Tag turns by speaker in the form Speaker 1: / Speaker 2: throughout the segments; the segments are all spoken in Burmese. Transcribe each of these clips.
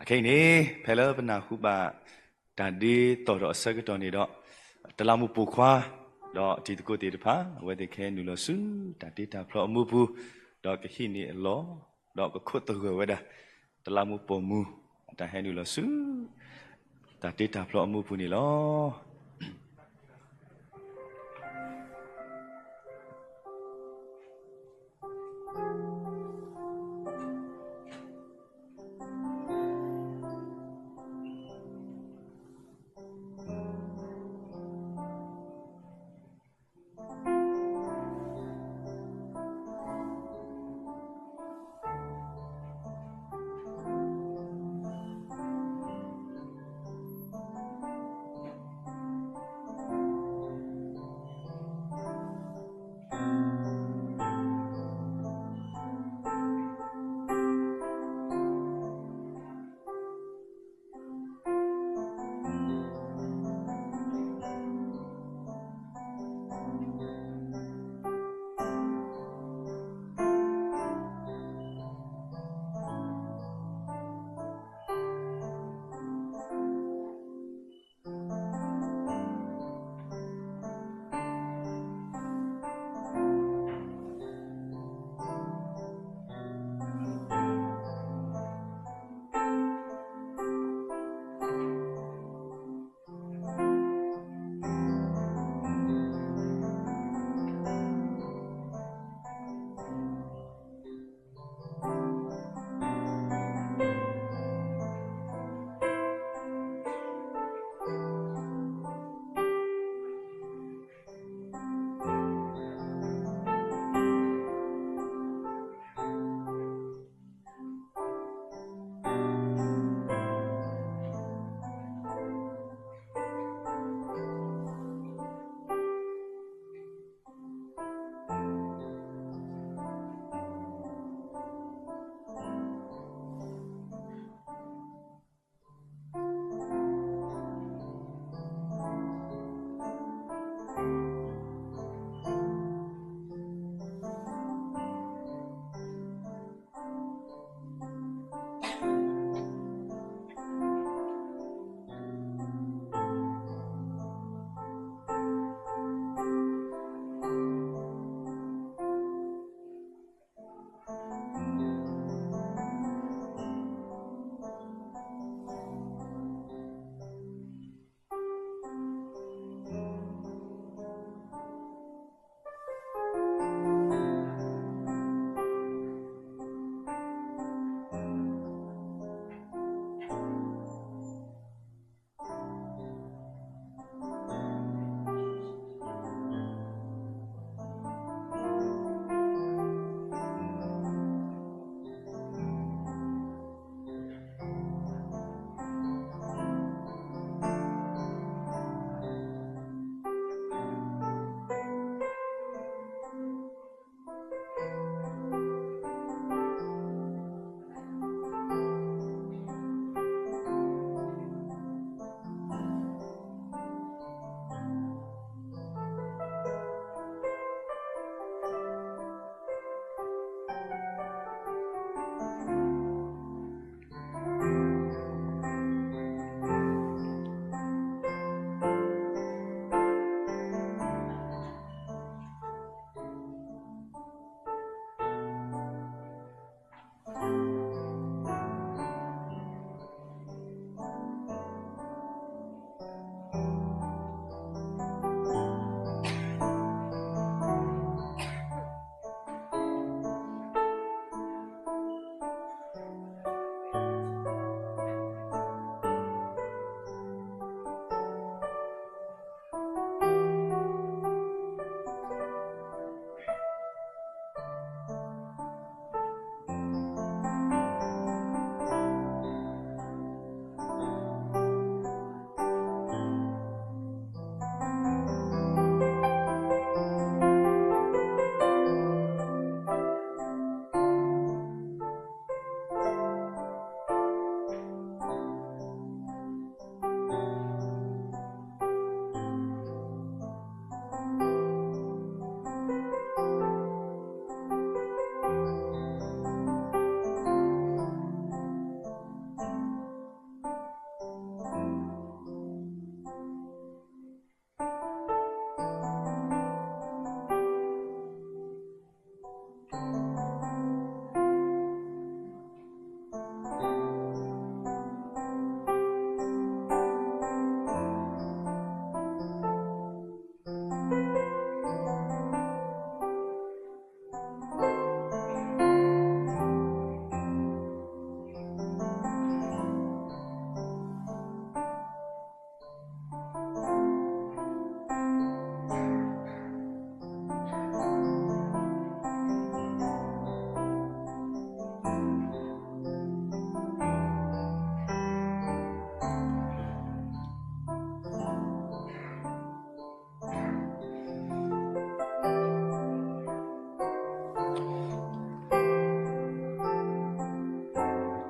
Speaker 1: Okay, ni pela pernah kuba tadi toro sekitar ni dok dalam upukwa dok di tuku di depan, wede ke nulasu tadi dah pro mubu dok ke sini lo dok ke kota gue wede dalam upomu dah nulasu tadi dah pro mubu ni lo.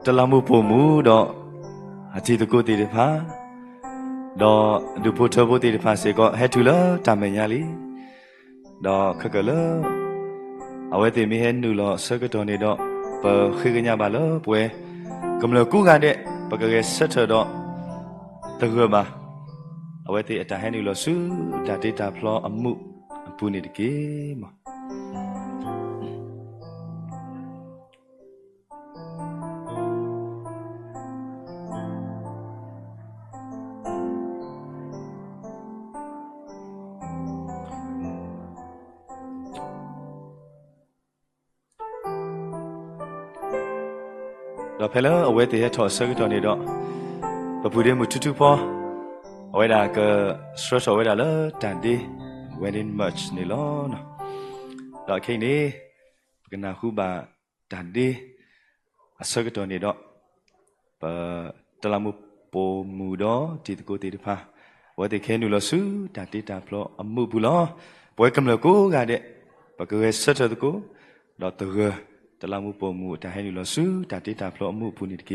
Speaker 1: ตละมุปูมูดออาจิตกุติดิพาดอดูพุทธบุติดิพาเสก็เฮตุละตามเมญาลีดอขะกะละเอาไว้ติมีเฮนูลอสกะตอนี่ดอปะkhiกะญาบาละป่วยกำลกูกะเดปะกะเกสัทธดอตะกะบาเอาไว้ติอะตาเฮนูลอสุดาติตาพลออมุปูนี่ตะเกมดอเพลเอาไว้ติเฮทอสกะตอนี่ดอปะปูเดมุทุพอเอาไว้ดากะสตรสเอาไว้ดาละตันดี when in much นี่ลอนะดอกแค่นี้กนาคูบาตันดีอาศักตัวนี้ดอกปะตละมุปมูดอจิตโกติดพาว่าแต่แค่นูลสุตันดีตาพลออมุบุลอป่วยกำลังกูกาเดปะก็เวสัตตะกูดอกตัวตละมุปมูตาให้นูลสุตันดีตาพลออมุปุนิดเก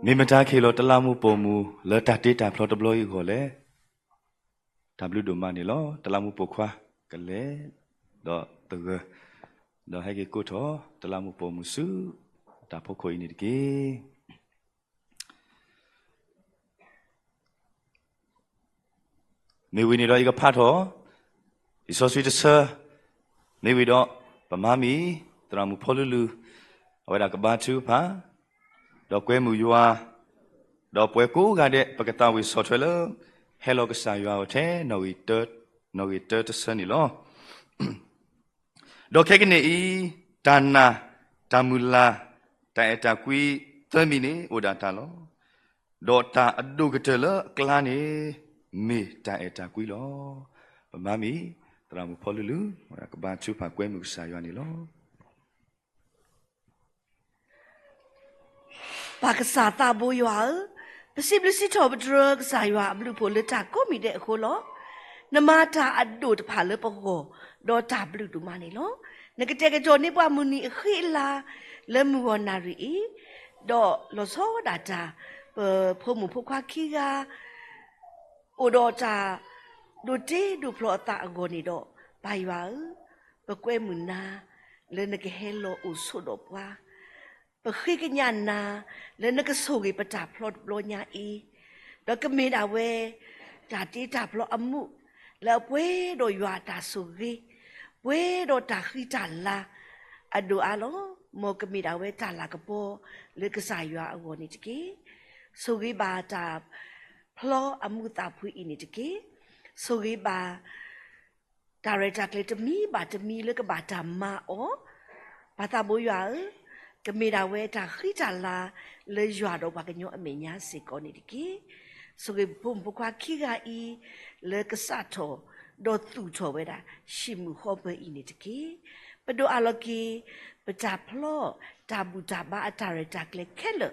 Speaker 1: มีมาจากเคโลตละมุปมูเลตัดติตาพลอตบลอยก็เลยดับลูดูมานี่ลอตละมุปควากันเลยดอตัวดอให้กิกูทอตละมุปมูสุตาพกอยนี่ดิมีวินี่ดออีกพาทออิสอสวิตเซอร์มีวิดอปะมามีตละมุพอลูลูเอาไว้ดากบาทูพาดอกเกมูยัวดอกป่วยกูกันเดะปกติวิสอทเวลเฮโลกษายัวเทนวิเตอร์สนิลอดอกแค่กันนี่ตานาตามุลา tại ta quy tới mi nè ô đà ta lo đó ta ở đâu cái trời lỡ clan nè mi tại ta quy lo mà mi ta một phô lư các bạn chụp phạt quên một sai nè lo
Speaker 2: bà cái sao ta bôi vào bác sĩ cho bác drug sai vào bác phụ lỡ ta có mi để khô lo nằm mà ta ở đâu ta phá lỡ bao hồ đó ta bác đủ mà nè lo nè cái chỗ này bà muốn đi khi là lỡ mua nà rỉ đó lo số đã ta phô một phô khoa kia ga ô đó ta đồ chế đồ phở ta gọi này đó bài vào bà quên mình na lên cái hello u số đó qua bà khi cái nhà na lên cái số cái bà trả phở nhà y đó cái mình đã về trả tí trả phở âm mũ là quê đồ dọa trả số cái quê đồ trả khi trả là đồ alo một cái mình đã về trả là cái bộ lên cái xài dọa gọi này chứ số cái bà trả phở âm mũ ta phui ini chứ số cái bà ta ra chắc lấy cho mi lấy cái bà chăm mà bà ta bôi vào cái mi đào về ta khi trả là lấy dọa đâu bà cái nhọ mình nhá sẽ có này đi so cái bom bốc qua khi ga y lấy cái sát thổ đồ tụ thổ về đó xiêm mu khó bơi ini đi bà đồ aloki bà ta plo ta bu ta ba ta ra chắc lấy khé lợ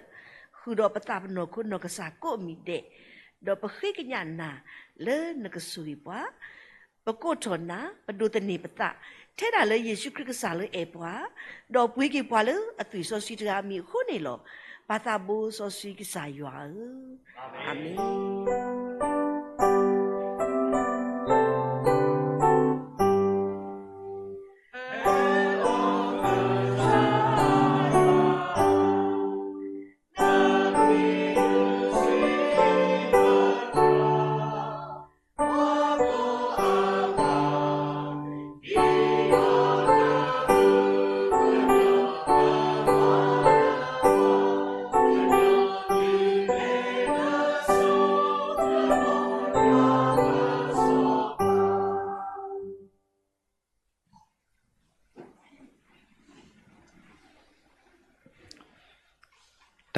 Speaker 2: khu đó bà ta nó có nó cái sát có mi để đó bà khi cái nhà na lấy nó cái suy quá bà cô tròn na bà đồ tên này bà ta thế là lấy Giêsu Christ xả lấy ép quá đó quý cái quá lấy ở tuổi số suy ra mi khôn này lo bà ta bố số suy cái xả hóa amen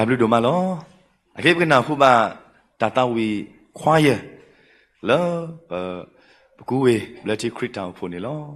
Speaker 1: W đồ mà lo cái nào khu bà ta tao vì khoai à lỡ cú về lỡ chỉ khuyết tao phụ này lo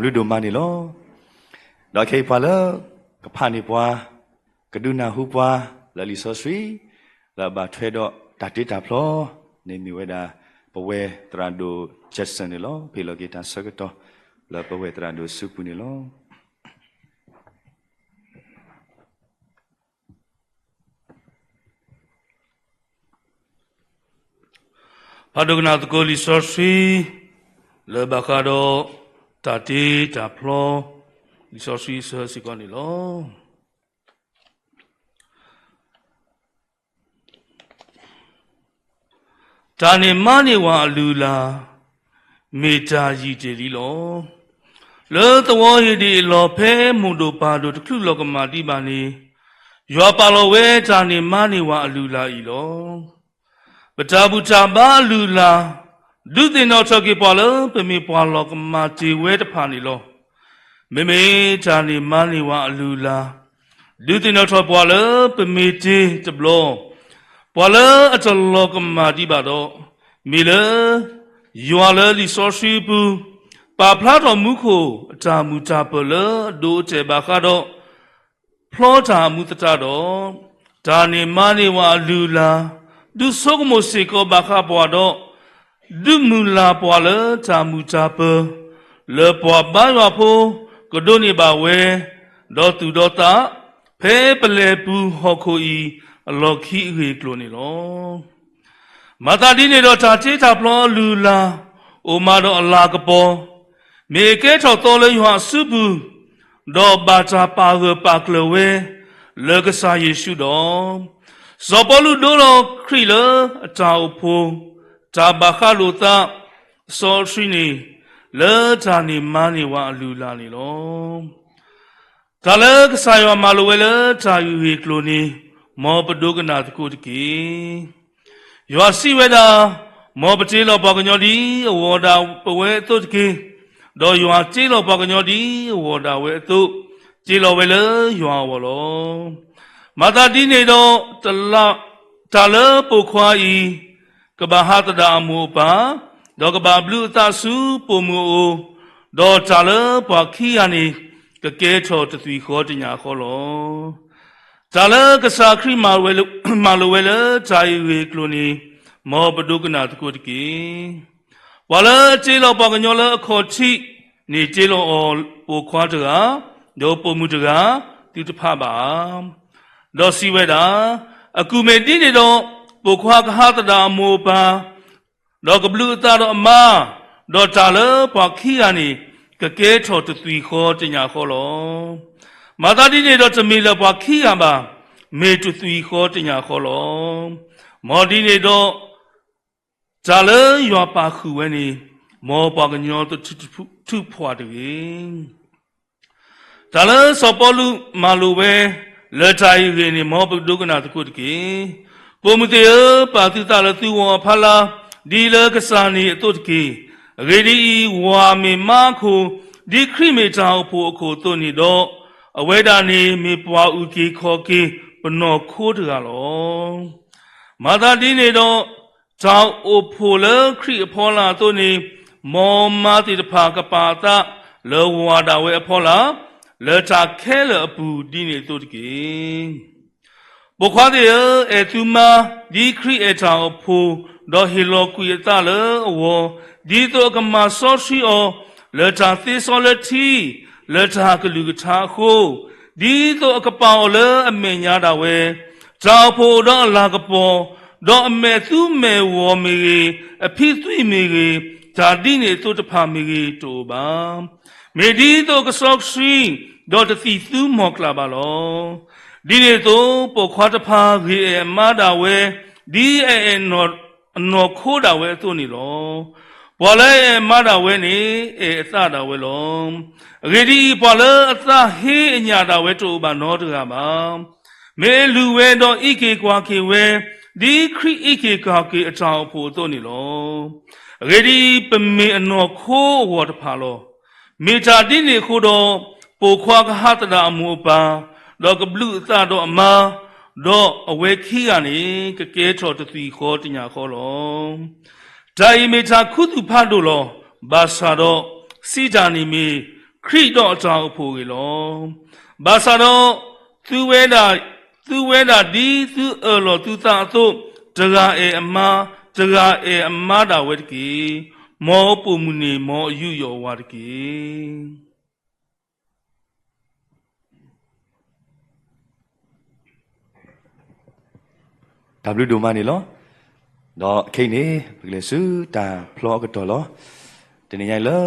Speaker 1: W ดูมานี่ล้อดอกเคยพอแล้วกับผ่านนี่ปัวกระดูนาหูปัวแล้วลิซอสวีแล้วบาเทรดตัดติดตาพลอในมีเวลาปะเวตราดูเจ็ดสันนี่ล้อพิโลกิตาสักต่อแล้วปะเวตราดูสุปุนี่ล้อ
Speaker 3: พาดกนาตโกลิซอสวีเลบาคาโดตัดติดตาพลอลิซอสวีเสือสิกอนี่ล้อจานิมานิวาลูลาเมตายีเจลีโลเลตวฮีดีโลเพมุโดปาโดตคลุโลกมาติบานียัวปาโลเวจานิมานิวาลูลาอีโลปตาบุจาบาลูลาดุตินอชกิปาโลเปมีปาโลกมาจิเวตพานิโลเมจานิมานิวาลูลาดุตินอชปาโลเปมีจิจบโลปาเลอจลกมาดิบาโดมิเลยัวเลลิซอชีปูปาพลาดอมุโคจามุจาเปเลโดเจบาคาโดพลอจามุตตาโดจานิมานิวาลูลาดูสกโมสิโกบาคาปวาโดดูมูลาปวาเลจามุจาเปเลปวาบายาโพกโดนิบาเวดอตุดอตาเพเปเลปูฮอโคอีလော်ခီရေကလိုနေလောမာတာဒီနေတော့ချာချေချာဖလောလူလာအိုမာတော့အလာကပေါ်မေကဲထော်တော်လေးရွာစုဘူးတော့ဘာချာပါကပါကလဝဲလောကစားယေရှုတော်ဇောပလူတို့တော်ခရီလအတာအဖိုးဂျာဘာခလူတာစောရှိနေလေချာနေမနေဝအလူလာနေလောဒါလည်းကစားရွာမာလိုဝဲလေချာယူရေကလိုနေမောပဒုကနာတကုတကေယောစီဝေဒာမောပတိလောပကညောဒီဝေဒာပဝဲတုတကေဒေါ်ယောချေလောပကညောဒီဝေဒာဝဲတုချေလောဝဲလေယောဝလောမာတာဒီနေတော့တလတလပုခွာဤကဘာဟာတဒာမူပါဒေါ်ကဘာဘလူသဆုပုံမူဒေါ်တလပခီယာနေကကဲထောတသွီခောတညာခောလောဇာလကစားခရီမာဝဲမာလိုဝဲလဇာယဝေကလိုနီမောပဒုကနာတကုတကေဝါလကျေလောပကညောလအခေါ်ချိနေကျေလောပိုခွားတကာဒိုပုံမှုတကာတိတဖပါဒေါ်စီဝဲတာအကူမေတိနေတော့ပိုခွားကဟာတတာမောပါဒေါ်ကဘလူတာတော့အမဒေါ်တာလပခီယာနေကကဲထော်တသွီခောတညာခောလောမာတာဒီနေတော့တမီလပွားခီရပါမေတုသွီခောတညာခောလောမော်ဒီနေတော့ဇာလေရွာပါခုဝဲနေမောပွားကညောတထုဖွာတေဇာလေစောပလူမာလူဝဲလက်တိုင်ရင်းနေမောပဒုကနာတကုတကေပုံမတေပါတိတလသူဝဖလာဒီလကစားနေအတုတကေရေဒီဝါမေမခုဒီခရိမေချာဖို့အခုတုန်နေတော့အဝဲဒါနေမေပွားဥကေခေါ်ကေပနောခိုးတကလောမာတာဒီနေတော့ဇောင်းအိုဖိုလခရီအဖောလာတို့နေမောမာတိတဖာကပါတာလောဝါဒဝဲအဖောလာလောတာခဲလအပူဒီနေတို့တကေဘခွားတဲ့အဲသူမာဒီခရီအထောင်အဖိုဒေါ်ဟီလောကူရတာလဝဒီတော့ကမဆောရှိအောလောတာသေဆောလတီလောတာကလူကထားခိုဒီတော့အကပောင်လအမေညာတာဝဲဇောက်ဖို့တော့အလာကပေါ်တော့အမေသူမေဝမီအဖိသွိမီဓာတိနေသုတဖာမီတိုပါမေဒီတော့ကဆောက်ရှိတော့တသီသူမောကလာပါလောဒီနေတော့ပေါ်ခွားတဖာရေမာတာဝဲဒီနော်ခိုးတာဝဲသူနေလောပေါ်လဲမာတာဝဲနေအသတာဝဲလောရေဒီပေါ်လဲအသဟေးအညာတာဝဲတို့ပါနော်တကပါမေလူဝဲတော့ဣကေကွာကေဝဲဒီခရီဣကေကွာကေအထောင်ဖို့တို့နေလောရေဒီပမေအနော်ခိုးဝတ်ဖာလောမေတာတိနေခိုးတော့ပိုခွာကဟတတာအမူပါတော့ကဘလူအသတော့အမာတော့အဝဲခီကနေကကဲထော်တသီခောတညာခောလောဒိုင်မေတာခုသူဖတ်တို့လောဘာသာတော့စီတာနေမီ ခရစ်တော်အကြောင်းအဖို့ကြီးလောဘာသာတော့သူဝဲတာဒီသူလောသူသာသို့တကားအမတကားအမတာဝဲတကေမောပုံမှုနေမောအယူရောဝါတကေ
Speaker 1: W ဒိုမနီလောတော့ခိနေဘယ်လဲစုတာဖလောကတော့လောတနေ့ရိုင်လော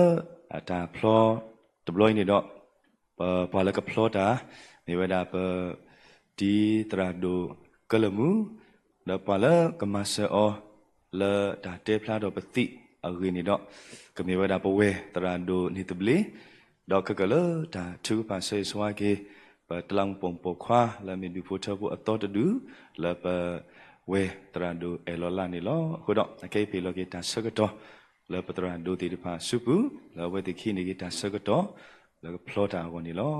Speaker 1: တာဖလောဒပလိုင်းနေတော့ဘာလကဖလောတာနေဝဒါပဒီတရာဒိုကလမှုတော့ပါလကမဆအောလာတာတေဖလာတော့ပတိအရင်းနေတော့ကမေဝဒါပဝဲတရာဒိုနေတဘလီတော့ကကလတာသူပါဆေဆွာကေတလောင်ပုံပခွာလာမီဒီဖိုချဖို့အတော်တူလာပဝဲတရာဒိုအလောလာနေလောခုတော့အကေဖေလောကေတာဆကတော့လာပတရာဒိုတီတဖာစုပူလာဝဲတိခိနေကေတာဆကတော့လာဖလောတာဝန်နေလော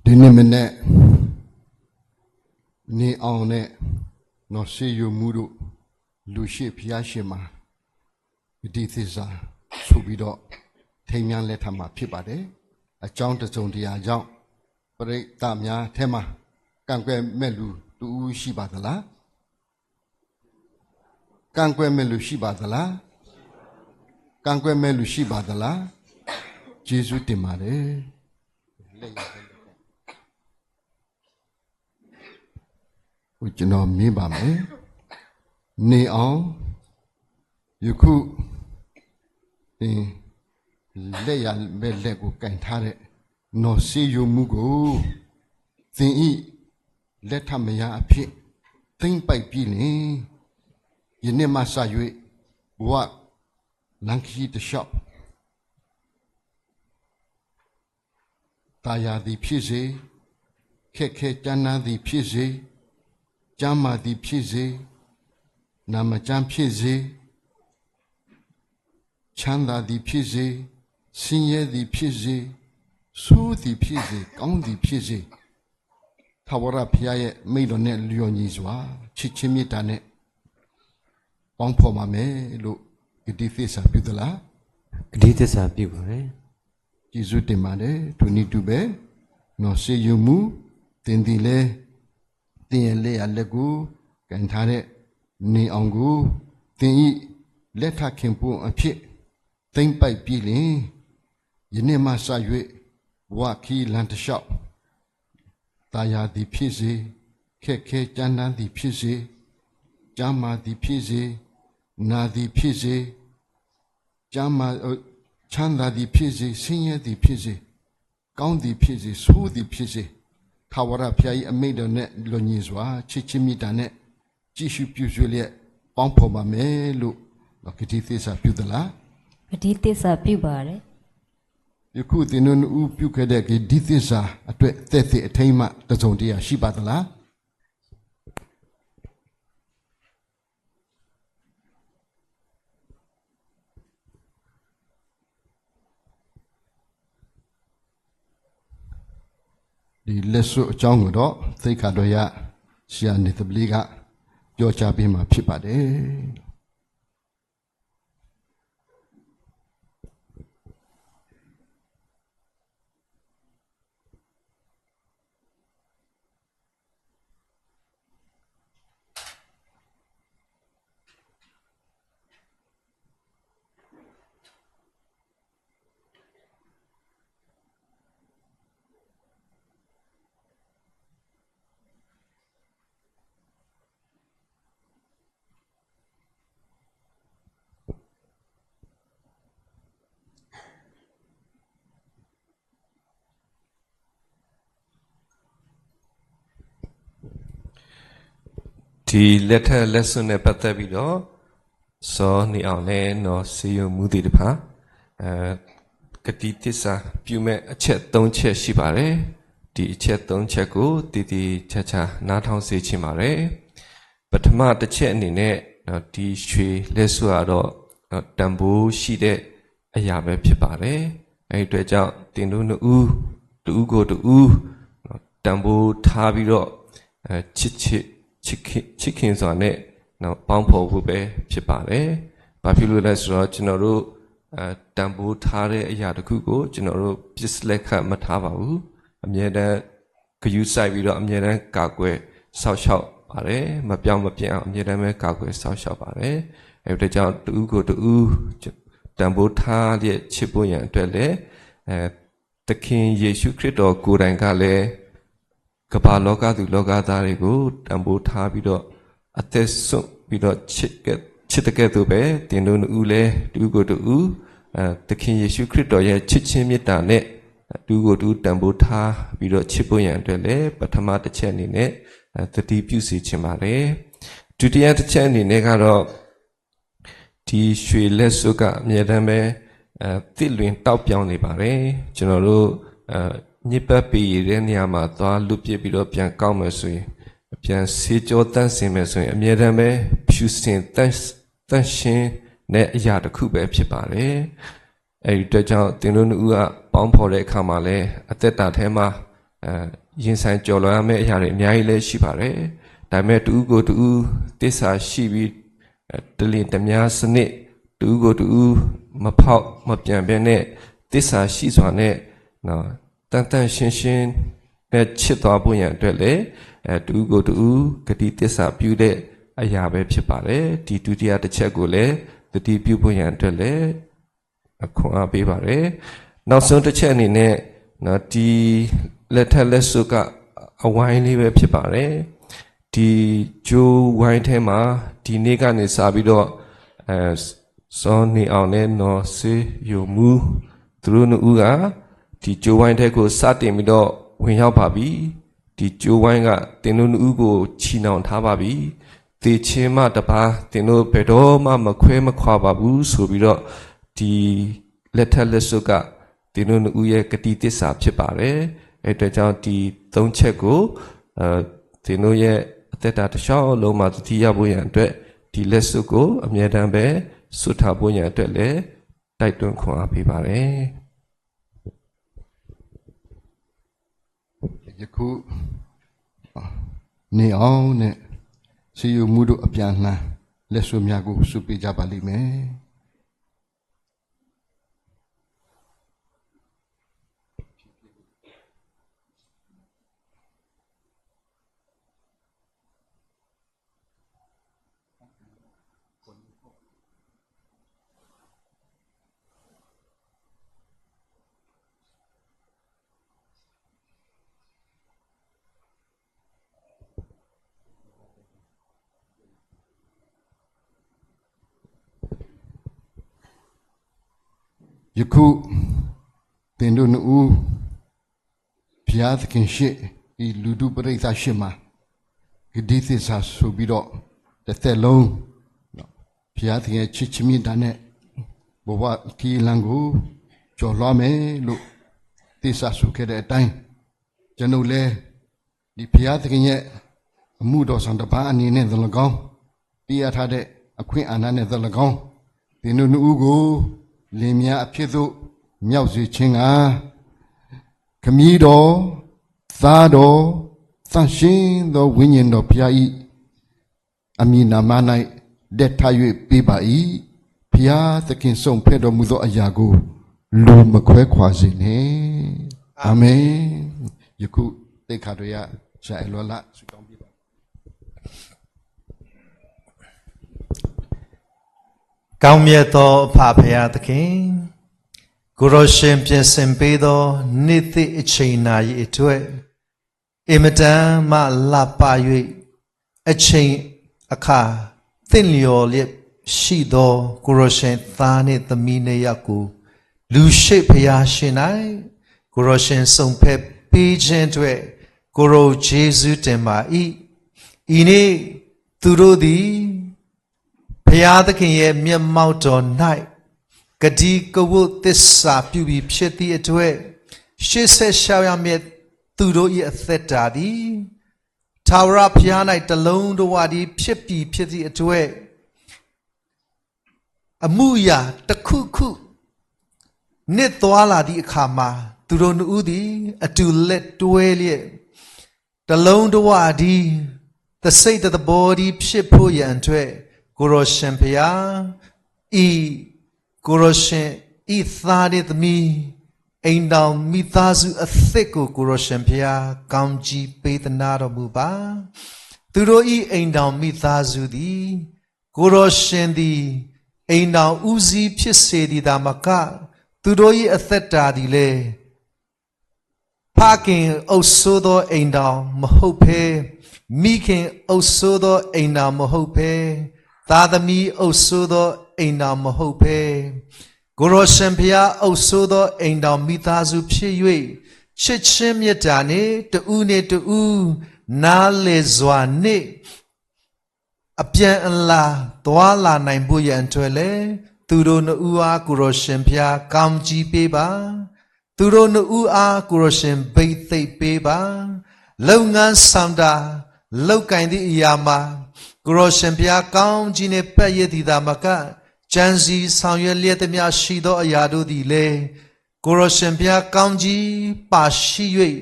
Speaker 4: ဒီနေ့မနေ့နေအောင်နဲ့နော်စေယမှုတို့လူရှိဖျားရှင်မှာဒီသစ္စာဆိုပြီးတော့ထိန်များလက်ထမှာဖြစ်ပါတယ်အကြောင်းတစုံတရာကြောင့်ပရိသတ်များထဲမှာကံကွယ်မဲ့လူတူရှိပါသလားကံကွယ်မဲ့လူရှိပါသလားကံကွယ်မဲ့လူရှိပါသလားယေရှုတင်ပါတယ်ကျွန်တော်မြင်ပါမယ်နေအောင်ယခုလက်ရမဲ့လက်ကိုကင်ထားတဲ့နော်စေယုံမှုကိုသင်ဤလက်ထမယာအဖြစ်သိမ့်ပိုက်ပြီလေယနေ့မှစ၍ဘဝလန်ခီတလျှောက်တာယာသည်ဖြစ်စေခက်ခဲကြမ်းနာသည်ဖြစ်စေကျမ်းမာသည်ဖြစ်စေနာမကျမ်းဖြစ်စေချမ်းသာသည်ဖြစ်စေဆင်းရဲသည်ဖြစ်စေဆိုးသည်ဖြစ်စေကောင်းသည်ဖြစ်စေထာဝရဘုရားရဲ့မိန့်တော်နဲ့လျော်ညီစွာချစ်ချင်းမေတ္တာနဲ့ပေါင်းဖော်ပါမယ်လို့ဂတိသစ္စာပြုသလား
Speaker 5: ဂတိသစ္စာပြုပါမယ်
Speaker 4: ကျေးဇူးတင်ပါတယ်သူနိတူပဲနော်စေယုံမှုတင်သည်လဲတင်ရလက်ရလက်ကိုကန်ထားတဲ့နေအောင်ကိုတင်ဤလက်ထခင်ပွန်အဖြစ်သိမ့်ပိုက်ပြီလင်ယနေ့မှစ၍ဘဝခီလန်တလျှောက်တာယာသည်ဖြစ်စေခက်ခဲကြမ်းတမ်းသည်ဖြစ်စေကြမ်းမာသည်ဖြစ်စေနာသည်ဖြစ်စေကြမ်းမာချမ်းသာသည်ဖြစ်စေဆင်းရဲသည်ဖြစ်စေကောင်းသည်ဖြစ်စေဆိုးသည်ဖြစ်စေထာဝရဘုရား၏အမိန့်တော်နဲ့လွန်ညီစွာချစ်ချင်းမြတ်တာနဲ့ကြည်ရှုပြုဆွေးလျက်ပေါင်းဖော်ပါမယ်လို့ဂတိသစ္စာပြုသလား
Speaker 5: ဂတိသစ္စာပြုပါတယ်
Speaker 4: ယခုသင်တို့ဦးပြုခဲ့တဲ့ဂတိသစ္စာအတွက်သက်သေအထိမ်းအမှတ်တစ်စုံတရာရှိပါသလားဒီလက်စွပ်အကြောင်းကိုတော့သိက္ခာတော်ရဆရာနေတပလီကပြောချပေးမှာဖြစ်ပါတယ်
Speaker 6: ဒီလက်ထက်လက်စွပ်နဲ့ပတ်သက်ပြီးတော့စောနေအောင်လဲနော်စေယုံမှုတွေတဖာဂတိသစ္စာပြုမဲ့အချက်၃ချက်ရှိပါတယ်ဒီအချက်၃ချက်ကိုတည်တည်ချာချာနားထောင်စေချင်ပါတယ်ပထမတစ်ချက်အနေနဲ့ဒီရွှေလက်စွပ်ကတော့တန်ဖိုးရှိတဲ့ အရာပဲဖြစ်ပါတယ်အဲ့ဒီအတွက်ကြောင့်တင်တို့နှစ်ဦးတူဦးကိုတူဦးတန်ဖိုးထားပြီးတော့ချစ်ခင်စွာနဲ့နော်ပေါင်းဖော်ဖို့ပဲဖြစ်ပါတယ်ဘာဖြစ်လို့လဲဆိုတော့ကျွန်တော်တို့တန်ဖိုးထားတဲ့အရာတစ်ခုကိုကျွန်တော်တို့ပစ္စလက်ခတ်မထားပါဘူးအမြဲတမ်းဂရုစိုက်ပြီးတော့အမြဲတမ်းကာကွယ်စောင့်ရှောက်ပါတယ်မပြောင်းမပြတ်အောင်အမြဲတမ်းပဲကာကွယ်စောင့်ရှောက်ပါတယ်အဲ့ဒီကြောင့်တူဦးကိုတူဦးတန်ဖိုးထားတဲ့ချစ်ဖို့ရန်အတွက်လည်းသခင်ယေရှုခရစ်တော်ကိုယ်တိုင်ကလည်းကမ္ဘာလောကသူလောကသားတွေကိုတန်ဖိုးထားပြီးတော့အသက်ဆုံးပြီးတော့ချစ်တဲ့ကဲ့သို့ပဲတင်တို့နှစ်ဦးလည်းတူကိုတူသခင်ယေရှုခရစ်တော်ရဲ့ချစ်ခြင်းမေတ္တာနဲ့တူကိုတူတန်ဖိုးထားပြီးတော့ချစ်ဖို့ရန်အတွက်လည်းပထမတစ်ချက်အနေနဲ့သတိပြုစီခြင်းပါတယ်ဒုတိယတစ်ချက်အနေနဲ့ကတော့ဒီရွှေလက်စွပ်ကအမြဲတမ်းပဲတစ်လွင်တောက်ပြောင်းနေပါတယ်ကျွန်တော်တို့ညစ်ပတ်ပြီးတဲ့နေရာမှာသွားလွတ်ပြစ်ပြီးတော့ပြန်ကောက်မယ်ဆိုရင်ပြန်ဆေးကြောတန့်စင်မယ်ဆိုရင်အမြဲတမ်းပဲဖြူစင်တန့်ရှင်းတဲ့အရာတစ်ခုပဲဖြစ်ပါတယ်အဲဒီအတွက်ကြောင့်သင်တို့နှစ်ဦးကပေါင်းဖော်တဲ့အခါမှာလည်းအသက်တာထဲမှာရင်ဆိုင်ကြော်လွှားရမယ့်အရာတွေအများကြီးလည်းရှိပါတယ်ဒါပေမဲ့တူဦးကိုတူဦးတစ္ဆာရှိပြီးတလင်တများစနစ်တူဦးကိုတူဦးမဖောက်မပြန်ဘဲနဲ့တစ္ဆာရှိစွာနဲ့နော်တန်ရှင်းနဲ့ချစ်သွားဖို့ရန်အတွက်လည်းတူဦးကိုတူဦးဂတိတစ္ဆာပြုတဲ့အရာပဲဖြစ်ပါတယ်ဒီဒုတိယတစ်ချက်ကိုလည်းသတိပြုဖို့ရန်အတွက်လည်းခွန်အားပေးပါတယ်နောက်ဆုံးတစ်ချက်အနေနဲ့နော်ဒီလက်ထက်လက်စွပ်ကအဝိုင်းလေးပဲဖြစ်ပါတယ်ဒီဂျိုးဝိုင်းထဲမှာဒီနေ့ကနေစပြီးတော့စောနေအောင်နဲ့နော်စေယိုမူသူတို့နှစ်ဦးကဒီဂျိုးဝိုင်းထဲကိုစတင်ပြီးတော့ဝင်ရောက်ပါပြီဒီဂျိုးဝိုင်းကတင်တို့နှစ်ဦးကိုချီနှောင်ထားပါပြီတေချင်းမတပါတင်တို့ဘယ်တော့မှမခွဲမခွာပါဘူးဆိုပြီးတော့ဒီလက်ထက်လက်စွပ်ကတင်တို့နှစ်ဦးရဲ့ဂတိတစ္ဆာဖြစ်ပါတယ်အဲ့အတွက်ကြောင့်ဒီ၃ချက်ကိုတင်တို့ရဲ့အသက်တာတစ်လျှောက်လုံးမှာသတိရဖို့ရန်အတွက်ဒီလက်စွပ်ကိုအမြဲတမ်းပဲစွတ်ထားဖို့ရန်အတွက်လည်းတိုက်တွန်းခွန်အားပေးပါတယ်
Speaker 4: ယခုနေအောင်နဲ့စီယိုမှုတို့အပြန်လှန်လက်စွပ်များကိုစုပေးကြပါလိမ့်မယ်ယခုသင်တို့နှစ်ဦးဘုရားသခင်ရှိဒီလူတို့ပရိသတ်ရှိမှာဂတိသစ္စာဆိုပြီးတော့တစ်သက်လုံးဘုရားသခင်ချစ်ချင်းမြတ်တာနဲ့ဘဝခီးလန်းကိုကျော်လွှားမယ်လို့သစ္စာဆိုခဲ့တဲ့အတိုင်းကျွန်ုပ်လည်းဒီဘုရားသခင်ရဲ့အမှုတော်ဆောင်တစ်ပါးအနေနဲ့သလကောင်းတရားထားတဲ့အခွင့်အာဏာနဲ့သလကောင်းသင်တို့နှစ်ဦးကိုလင်မြအဖြစ်သို့မြောက်စေခြင်းကခမည်းတော်သားတော်သန့်ရှင်းသောဝိညာဉ်တော်ဘုရား၏အမည်နာမ၌လက်ထ၍ပေးပါ၏ဘုရားသခင်ဆုံးဖဲ့တော်မူသောအရာကိုလူမခွဲခွာစေနှင့်အာမင်ယခုတိတ်ခါတို့ရရှာအလောလာဆုတောင်းပေးပါ
Speaker 7: ကောင်းမြတ်သောအဖဖရာသခင်ကိုရောရှင်ပြင်ဆင်ပေးသောနေ့သည့်အချိန်နာရီအတွက်အင်မတန်မှလှပ၍အချိန်အခါသင့်လျော်လျက်ရှိသောကိုရောရှင်သားနှင့်သမီးနှစ်ယောက်ကိုလူရှိဖရာရှင်၌ကိုရောရှင်ဆုံးဖက်ပေးခြင်းအတွက်ကိုရောယေရှုတင်ပါ၏ဤနေ့သူတို့သည်ဘုရားသခင်ရဲ့မျက်မှောက်တော်၌ဂတိကဝတ်သစ္စာပြုပြီးဖြစ်သည့်အတွက်ရှေ့ဆက်ရှောက်ရမည့်သူတို့၏အသက်တာသည်ထာဝရဘုရား၌တလုံးတဝသည်ဖြစ်ပြီးဖြစ်သည့်အတွက်အမှုရာတစ်ခုခု နှစ်သွားလာသည့်အခါမှာသူတို့နှစ်ဦးသည်အတူလက်တွဲလျက်တလုံးတဝဒီသစိတ်တဘောဒီဖြစ်ဖို့ရန်အတွက်ကိုရောရှင်ဖျားဤကိုရောရှင်ဤသားတဲ့သမီးအိမ်တော်မိသားစုအသစ်ကိုကိုရောရှင်ဖျားကောင်းကြီးပေးသနာတော်မူပါသူတို့ဤအိမ်တော်မိသားစုသည်ကိုရောရှင်သည်အိမ်တော်ဦးစီးဖြစ်စေသည်သာမကသူတို့၏အသက်တာသည်လေဖခင်အုပ်ဆိုးသောအိမ်တော်မဟုတ်ဘဲမိခင်အုပ်ဆိုးသောအိမ်တော်မဟုတ်ဘဲသားသမီးအုပ်ဆိုးသောအိမ်တော်မဟုတ်ဘဲကိုရောရှင်ဖျားအုပ်ဆိုးသောအိမ်တော်မိသားစုဖြစ်၍ချစ်ချင်းမြတ်တာနှင့်တူးနှင့်တူးနားလေစွာနှင့်အပြန်အလာသွားလာနိုင်ဖို့ရန်အတွက်လေသူတို့နှစ်ဦးအားကိုရောရှင်ဖျားကောင်းကြီးပေးပါသူတို့နှစ်ဦးအားကိုရောရှင်ဘိတ်သိပ်ပေးပါလုပ်ငန်းဆောင်တာလောက်ကင်သည့်အရာမှာကိုရောရှင်ဖျားကောင်းကြီးနှင့်ပတ်ရသည်သာမကကြံစီဆောင်ရွက်လျက်သမျှရှိသောအရာတို့သည်လေကိုရောရှင်ဖျားကောင်းကြီးပါရှိ၍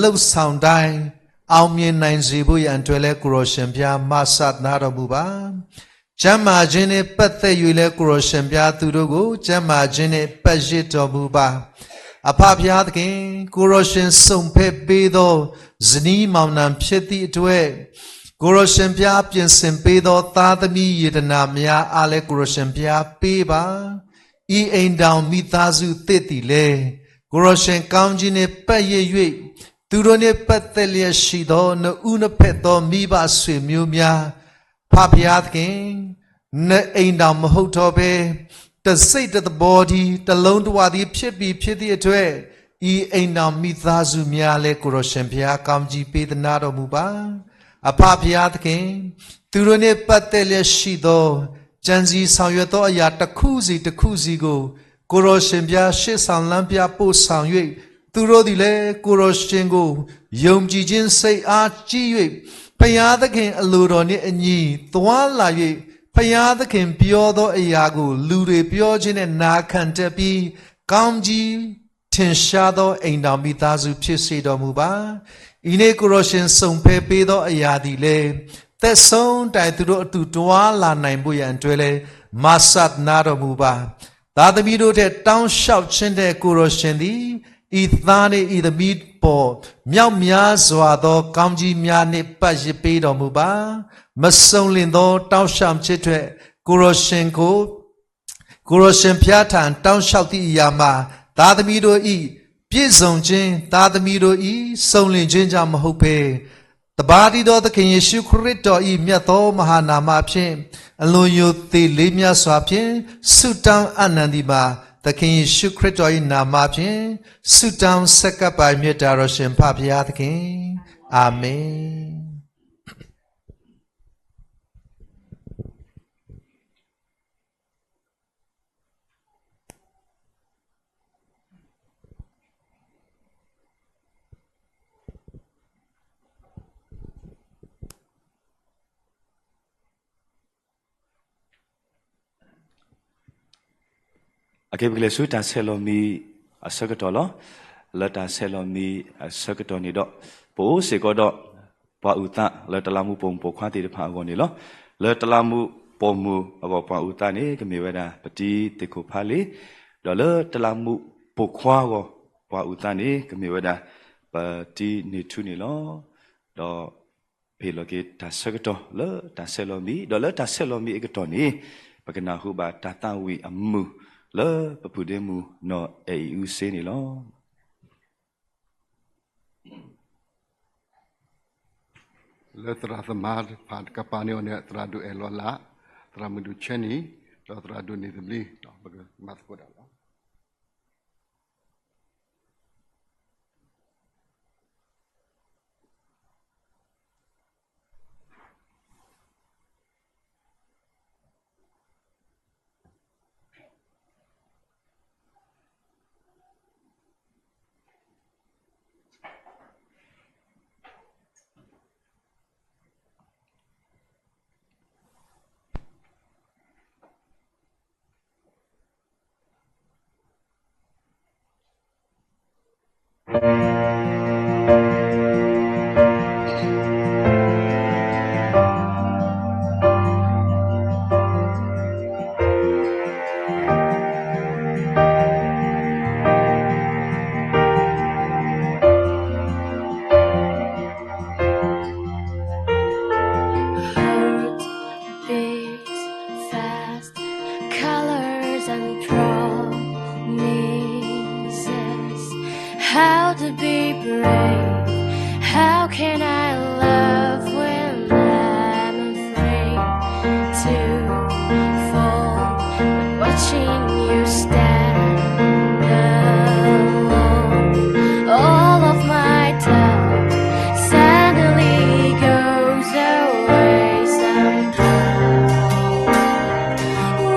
Speaker 7: လှုပ်ဆောင်တိုင်းအောင်မြင်နိုင်စေဖို့ရန်အတွက်လဲကိုရောရှင်ဖျားမဆတ်နာတော်မူပါကျမ်းမာခြင်းနှင့်ပတ်သက်၍လဲကိုရောရှင်ဖျားသူတို့ကိုကျမ်းမာခြင်းနှင့်ပတ်ရစ်တော်မူပါအဖဖျားသခင်ကိုရောရှင်စုံဖက်ပေးသောဇနီးမောင်နှံဖြစ်သည့်အတွက်ကိုရောရှင်ဖျားပြင်ဆင်ပေးသောသားသမီးယတနာများအားလဲကိုရောရှင်ဖျားပေးပါဤအိမ်တောင်မိသားစုသစ်သည်လေကိုရောရှင်ကောင်းခြင်းနှင့်ပတ်ရ၍သူတို့နှင့်ပတ်သက်လျက်ရှိသောနှစ်ဦးနှစ်ဖက်သောမိဘဆွေမျိုးများဖဖျားသခင်နဲ့အိမ်တောင်မဟုတ်တော့ဘဲတစိတ်တဘောဒီတလုံးတဝါဒီဖြစ်ပြီးဖြစ်သည့်အတွက်ဤအိမ်တောင်မိသားစုများလဲကိုရောရှင်ဖျားကောင်းကြီးပေးသနာတော်မူပါအဖဖျားသခင်သူတို့နှင့်ပတ်သက်လျက်ရှိသောကြံစည်ဆောင်ရွက်သောအရာတစ်ခုစီကိုကိုရောရှင်ဖျားရှေ့ဆောင်လမ်းပြပို့ဆောင်၍သူတို့သည်လည်းကိုရောရှင်ကိုယုံကြည်ခြင်းစိတ်အားကြီး၍ဖျားသခင်အလိုတော်နှင့်အညီသွားလာ၍ဖျားသခင်ပြောသောအရာကိုလူတွေပြောခြင်းနဲ့နာခံတတ်ပြီးကောင်းကြီးထင်ရှားသောအိမ်တော်မိသားစုဖြစ်စေတော်မူပါဤနေ့ကိုရောရှင်စုံဖယ်ပေးသောအရာသည်လည်းသက်ဆုံးတိုင်သူတို့အတူတွာလာနိုင်ဖို့ရန်အတွက်လည်းမဆတ်နာတော်မူပါသာသမီတို့ထက်တောင်းလျှောက်ခြင်းတဲ့ကိုရောရှင်သည်ဤသားနှင့်ဤသမီးပေါ်မြောက်များစွာသောကောင်းကြီးများနှင့်ပတ်ရပေးတော်မူပါမဆုံလင်သောတောင်းလျှောက်ခြင်းအတွက်ကိုရောရှင်ဖျားထံတောင်းလျှောက်သည့်အရာမှာသာသမီတို့ဤပြည့်စုံခြင်းသာသမီတို့ဤစုံလင်ခြင်းကြောင့်မဟုတ်ဘဲတပါးတည်းသောသခင်ယေရှုခရစ်တော်ဤမြတ်သောမဟာနာမဖြင့်အလွန်ယိုသေးလေးမြတ်စွာဖြင့်ဆုတောင်းအနန္တိပါသခင်ယေရှုခရစ်တော်၏နာမဖြင့်ဆုတောင်းဆက်ကပ်ပါမြတ်တော်ရှင်ဖဖျားသခင်အာမင်
Speaker 1: အကေဘကလေးဆွတာဆယ်လိုမီအစကတော်လောလတာဆယ်လိုမီအစကတော်နေတော့ပိုးစေကတော့ပွားဥတလတလာမှုပုံပိုခွားတဲ့ဖာကောနေလောလတလာမှုပုံမူအပေါ်ပွားဥတနေကမေဝဒပတိတေကိုဖာလေလောလတလာမှုပိုခွားကောပွားဥတနေကမေဝဒပတိနေထုနေလောတော့ဖေလောကေတာစကတော်လတာဆယ်လိုမီဒေါ်လတာဆယ်လိုမီအကတော်နေပကနာဟုဘာတာတဝီအမှုle papudemu no eu seni lo
Speaker 4: le tramad pad kapani one tradu elola tramudu cheni do tradu ni dibli do bag mat koda lo
Speaker 8: Heart beats fast, colors and promises. How to be brave? How can I love when I'm afraid to fall? But watching you stand alone, all of my doubt suddenly goes away somehow.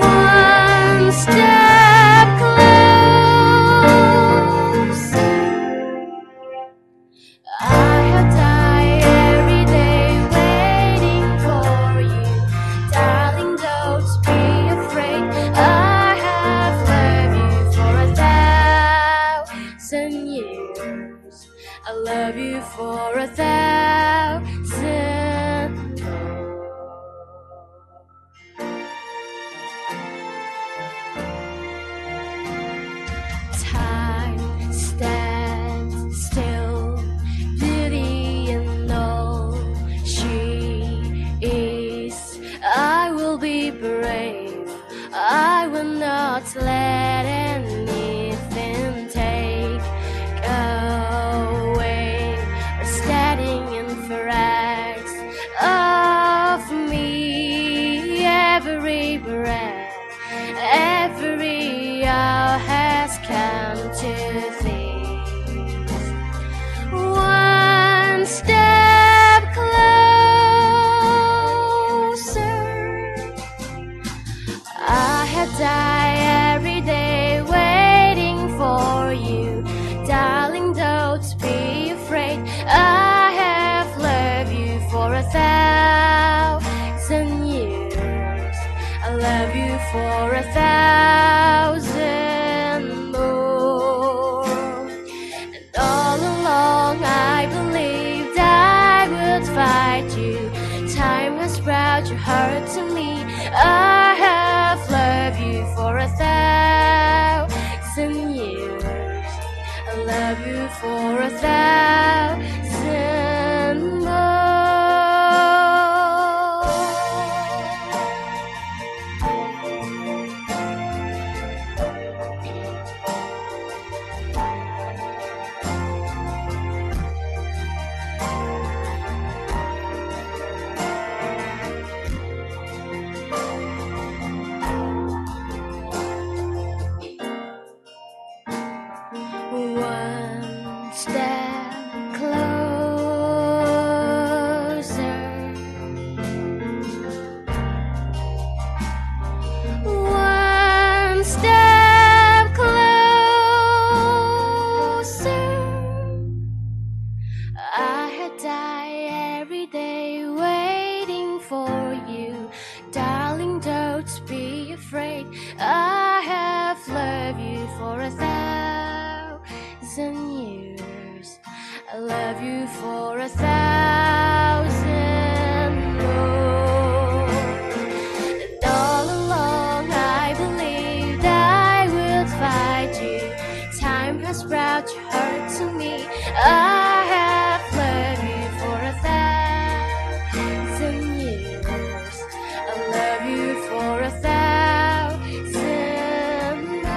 Speaker 8: One step closer. I have died every day waiting for you, darling. Don't be afraid. I have loved you for 1,000 years. I love you for 1,000 more. Time stands still, beauty and all she is. I will be brave. I will not let anything take away or standing in front of me. Every breath, every hour has come to this. One step closer. I have died every day waiting for you, darling. Don't be afraid. I have loved you for 1,000 years. I love you for 1,000 more. And all along I believed I would fight you. Time has brought your heart to me. I have loved you for 1,000 years. I love you for 1,000 more. One step closer. One step closer. I had died every day waiting for you, darling. Don't be afraid. I have loved you for 1,000 years. I love you for 1,000 more. And all along I believed I would fight you. Time has brought your heart to me. I have loved you for 1,000 years. I love you for 1,000 more.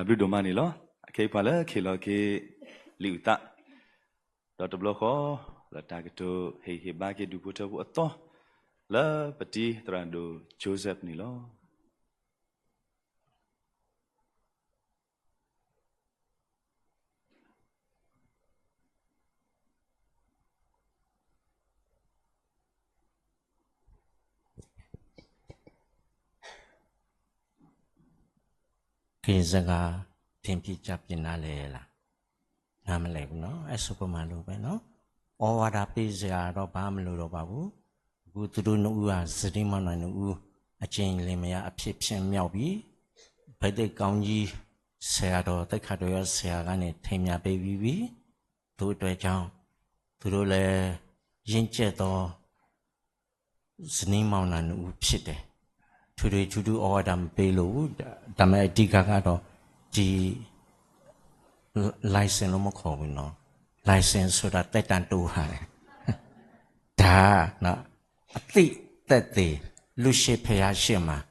Speaker 1: W တို့မနေလောအခေပါလေခေလောကေလီဥတာတော့တဘလခောလာတာကတိုဟေဟေဘာကေဒူပိုတဘူအတော့လာပတိတရန်ဒိုဂျိုဇက်နီလော
Speaker 9: Kizaga Timpi Japinale. Namalek, no? A superman, no? Or what a pizza or bam ludobabu. Good to do no Zrimon and U, a chain limia, a pips and meowby. By the Ganji, Seado, the Cadoya Seagane, Tamia baby, to the town, to the Jincheto Znimon and U psite. To do all them payload, Dame Digagado, the license no more no license so that they don't do high. Da na ati tete luce paya shema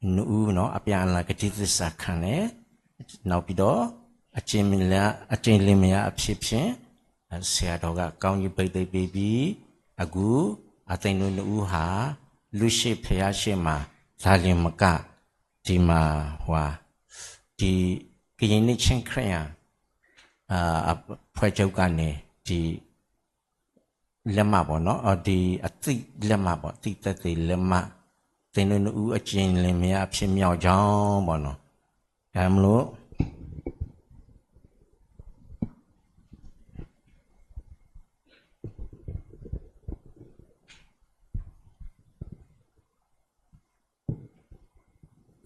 Speaker 9: no apian like a titisa cane now pido a chimilla a chipshin a seadoga count you by the baby a goo a thing no uha luce paya shema talimaka tima wa di kinichin crayan ဖွဲ့ချုပ်ကနေဒီလက်မပေါ့နော်ဒီအသိလက်မပေါ့တိတက်တဲ့လက်မသင်တို့ဦးအကျဉ်းလင်မယားဖြစ်မြောက်ကြောင်းပေါ့နော်ဒါမလို့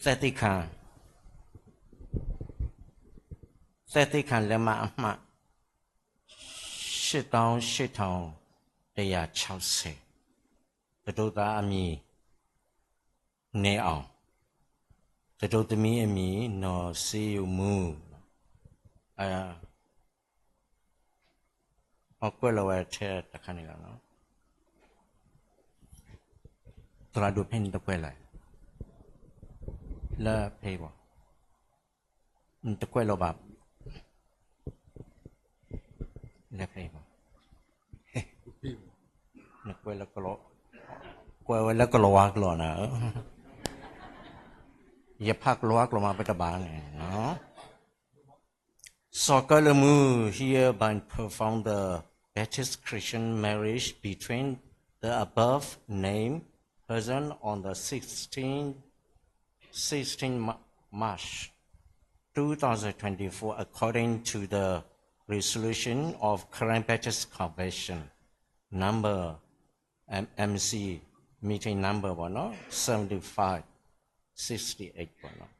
Speaker 9: သတိခံလက်မအမှတ်8860တတို့သားအမည်နေအောင်တတို့သမီးအမည်နော်စေယုံမူကွက်လောဝဲထဲတခါနေလားနော်တရာဒုဖင်တကွက်လိုက်လာဖေးပါတကွက်လောပါလက်ဖေးပါနကွယ်လကလောကွယ်လကလောဝါကလောနာရဖကလောဝါကလောမှာပတပါနေနော် Say Yoe Moo hereby performed the Baptist Christian marriage between the above named person on the 16 March 2024 according to the resolution of Current Baptist Convention number MC meeting number ပေါ့နော်75 68ပေါ့နော်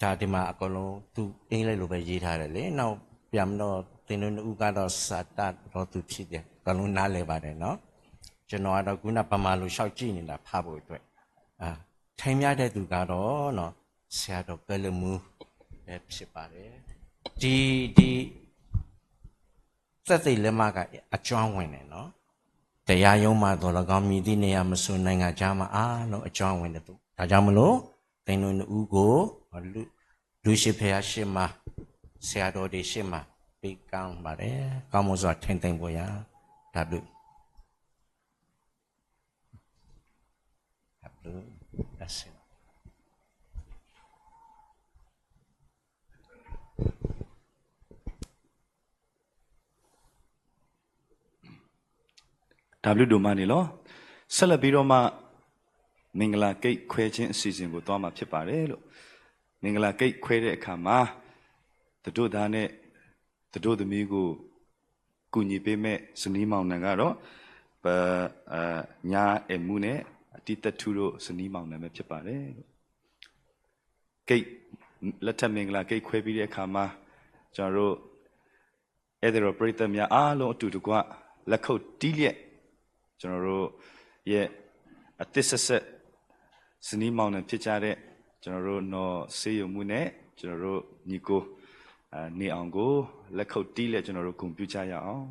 Speaker 9: ဒါဒီမှာအကုန်လုံးသူအင်္ဂလိပ်လိုပဲရေးထားတယ်လေနောက်ပြန်တော့သင်တို့ဦးကတော့စာတတ်တော့သူဖြစ်တယ်အကုန်လုံးနားလည်ပါတယ်နော်ကျွန်တော်ကတော့ခုနဗမာလိုရှောက်ကြည့်နေတာဖတ်ဖို့အတွက်ထိုင်ရတဲ့သူကတော့နော်ဆရာတော်ကလမူပဲဖြစ်ပါတယ်ဒီသက်သိလက်မကအကျွမ်းဝင်တယ်နော်တရားရုံးမှာတော့၎င်းမြည်သည့်နေရာမဆိုနိုင်ငံခြားမှာအားလုံးအကျွမ်းဝင်တယ်သူဒါကြောင့်မလို့သင်တို့ဦးကိုလူရှိဖျားရှိမှာဆရာတော်တွေရှိမှာပြီးကောင်းပါတယ်ကောင်းမို့ဆိုထင်သိမ့်ပေါ်ရဒါလို့that's it
Speaker 1: W တို့မှနေလို့ဆက်လက်ပြီးတော့မှမင်္ဂလာကိတ်ခွဲခြင်းအစီအစဉ်ကိုသွားမှာဖြစ်ပါတယ်လို့မင်္ဂလာကိတ်ခွဲတဲ့အခါမှာတို့သားနဲ့တို့သမီးကိုကူညီပေးမဲ့ဇနီးမောင်နှံကတော့ညာအမှုနဲ့အတိတထုတို့ဇနီးမောင်နှံပဲဖြစ်ပါတယ်လို့ကိတ်လက်ထက်မင်္ဂလာကိတ်ခွဲပြီးတဲ့အခါမှာကျွန်တော်တို့အဲ့ဒီတော့ပရိသတ်များအားလုံးအတူတကွလက်ခုပ်တီးလျက်ကျွန်တော်တို့ရဲ့အသစ်ဆက်ဇနီးမောင်နှံဖြစ်ကြတဲ့ကျွန်တော်တို့နော်ဆေးရုံမှုနဲ့ကျွန်တော်တို့ညီကိုနေအောင်ကိုလက်ခုပ်တီးလက်ကျွန်တော်တို့ဂုဏ်ပြုကြရအောင်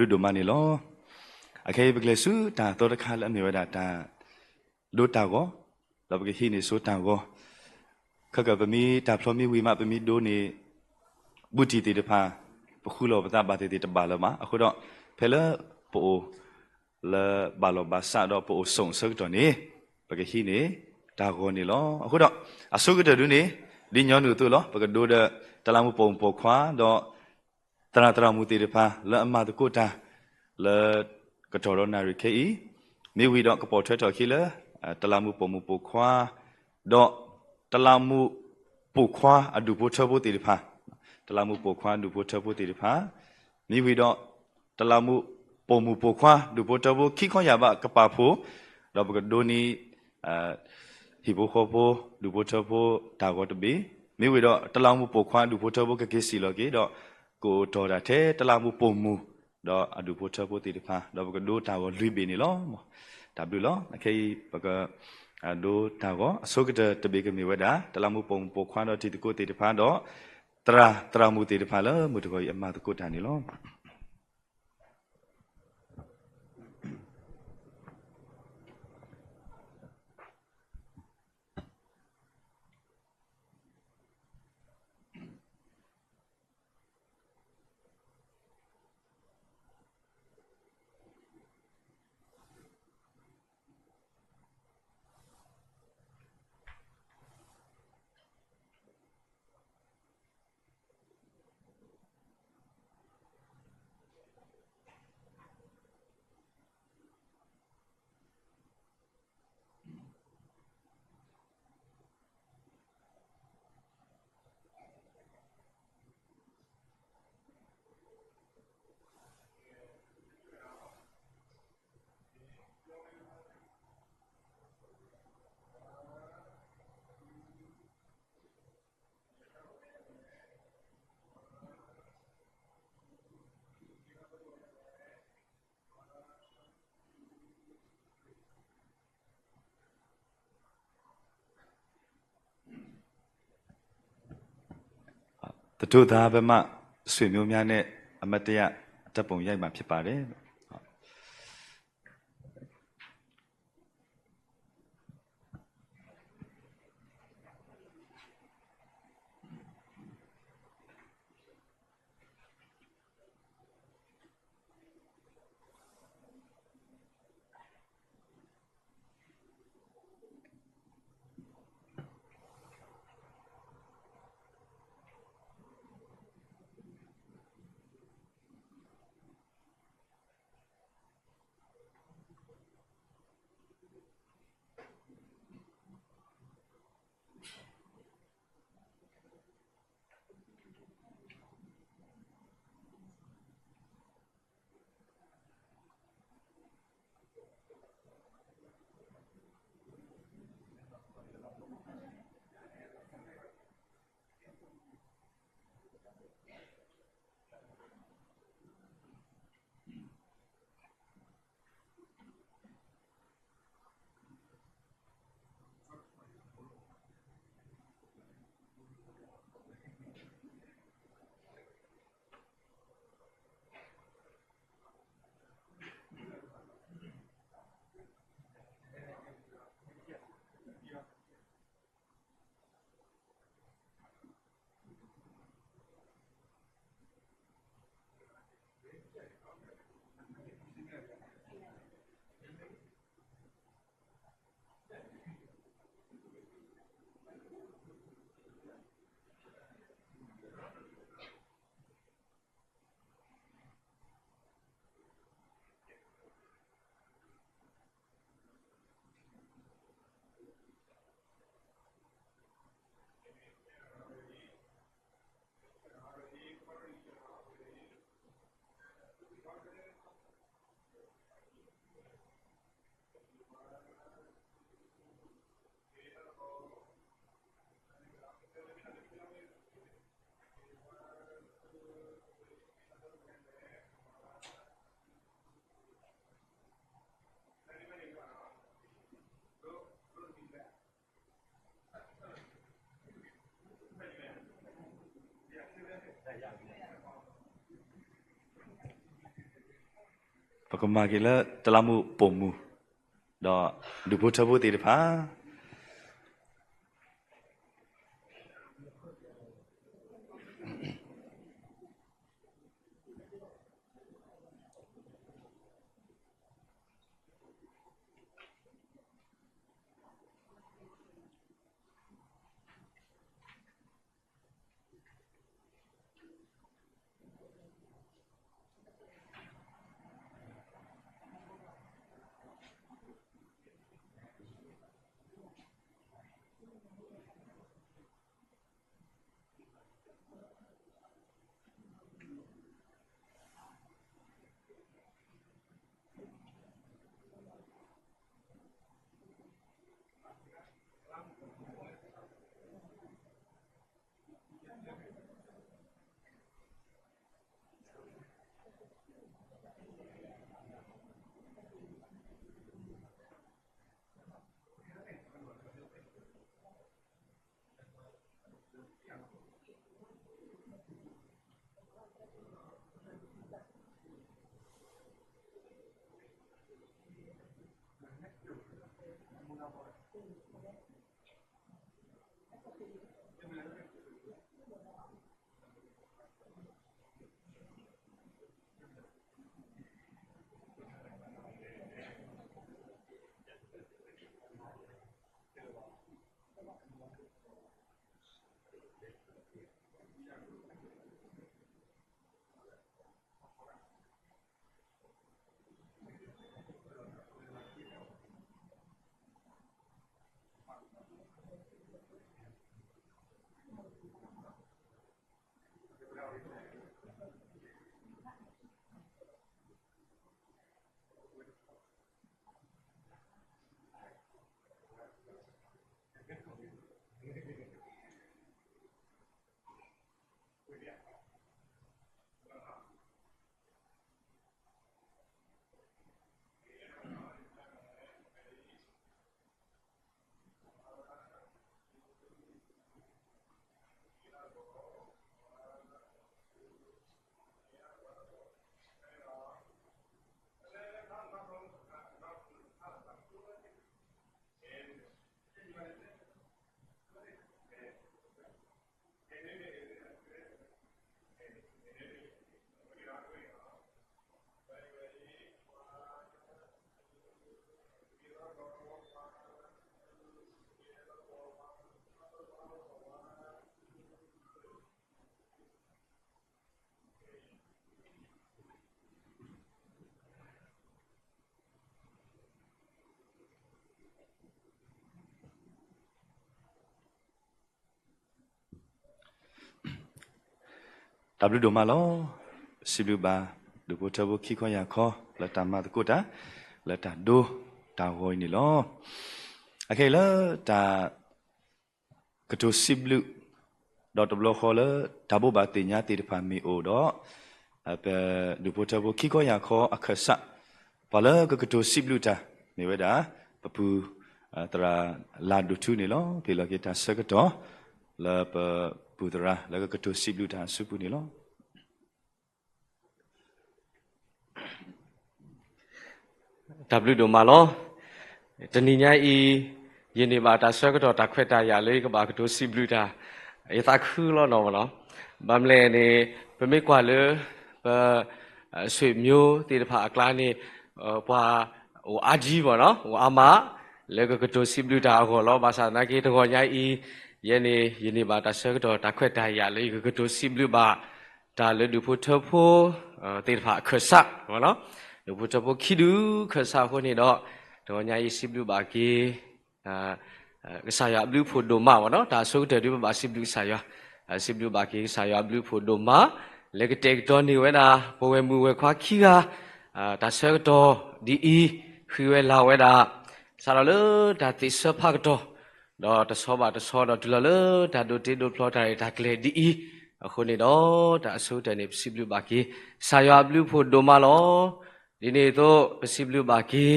Speaker 1: W ดูมานี่ล้อโอเคไปเลยสู้ตาตัวราคาแล้วมีเวลาตาดูตาก็เราไปที่นี่สู้ตาก็เขาก็ไปมีตาพร้อมมีวิมาไปมีดูนี่บุตรีติดพาปคุโลปตาบาติติดบาลมาအခုတော့ဖဲလပိုလဘာလောဘာစာတော့ပိုဆုံစကတော့နေပကခိနေတာကောနေလောအခုတော့အဆုကတတူနေဒီညောင်းတူလောပကဒိုးတဲ့တလာမှုပုံပေါ်ခွာတော့တရာမှုတိတဖာလအမတကုတာလကတော်ရနာရခေဤမိဝီတော့ကပေါ်ထွဲတော်ခိလတလာမှုပုံမှုပေါ်ခွာတော့တလာမှုပိုခွာအဒူပိုချဖို့တိတဖာတလာမှုပိုခွာဒူပိုချဖို့တိတဖာမိဝီတော့တလာမှုပုံမှုပိုခွာဒူပိုချဖို့ခိခွန်ရပါကပါဖို့တော့ပကဒိုနီဟီဘိုခေါ်ဖို့ဒူပိုချဖို့တာကောတပီမိဝီတော့တလာမှုပိုခွာဒူပိုချဖို့ကကိစီလောကေတော့ကိုတော်တာတဲ့တလာမှုပုံမှုတော့အဒူပိုချဖို့တိတဖာတော့ပကဒိုတာကောလွိပေနေလောဒါဘလူလောအခေပကဒိုတာကောအစုကတဘေကမြေဝဒါတလာမှုပုံပိုခွာတော့တိတကိုတိတဖာတော့တရာမှုတိတဖာလောမှုတကောအမတကုတာနေလော တတို့သားဘမဆွေမျိုးများနဲ့အမတ်တရတပ်ပုံရိုက်မှာဖြစ်ပါတယ် ปกมากิละตะลามุปมมูดอดูพุทธบุตรพาดับดูมาล้อสิบลูบาดูพุทธบุขี้ข้อยาคอแล้วตามมาตะกุดะแล้วตาดูตาหอยนี่ล้อโอเคแล้วตากระตุสิบลูดอตบลอคอแล้วตาบุบาติญาติดพามีโอดอเปดูพุทธบุขี้ข้อยาคออักษะพอแล้วก็กระตุสิบลูตานี่เวดาปะปูตราลาดูทูนี่ล้อพี่เราคิดตาสักต่อแล้วปะปูตราแล้วก็กระตุสิบลูตาสุปุนี่ล้อ
Speaker 10: ดับดูมาล้อจะนี่ไงยินดีมาตาสักต่อตาเควตายาเลยก็บากระตุสิบลูตาไอ้ตาคือล้อน้องล้อบำเลนี่เป็นไม่กว่าเลยสวยมิวตีดผากลานี่ว่าอาจีบ่เนาะอามาแล้วก็กระตุสิบลูตาก็ล้อภาษาหน้ากี้ตะกอนใหญ่ยันนี่บาตาสักต่อตาเควตายาเลยก็กระตุสิบลูบาตาเลยดูพุทธพูตีดผาเคสักบ่เนาะดูพุทธพูคิดูเคสักคนนี้เนาะตะกอนใหญ่สิบลูบากีก็สายบลูพูดมาบ่เนาะตาสุกเดี๋ยวดูบาสิบลูสายสิบลูบากีสายบลูพูดมาแล้วก็เทคตอนนี้เวลาพอเวมือเวคว้าขี้กาตาเสกตัวดีคือเวลาเวลาสารเลตาติดเสื้อผ้าตัวดอตาสอบตาสอดตุลเลตาดูติดูพลอตาตาเกลดีคนนี้ดอตาสุดแต่เนี่ยสิบลูบากีสายบลูพูดมาล้อดีนี่ตัวสิบลูบากี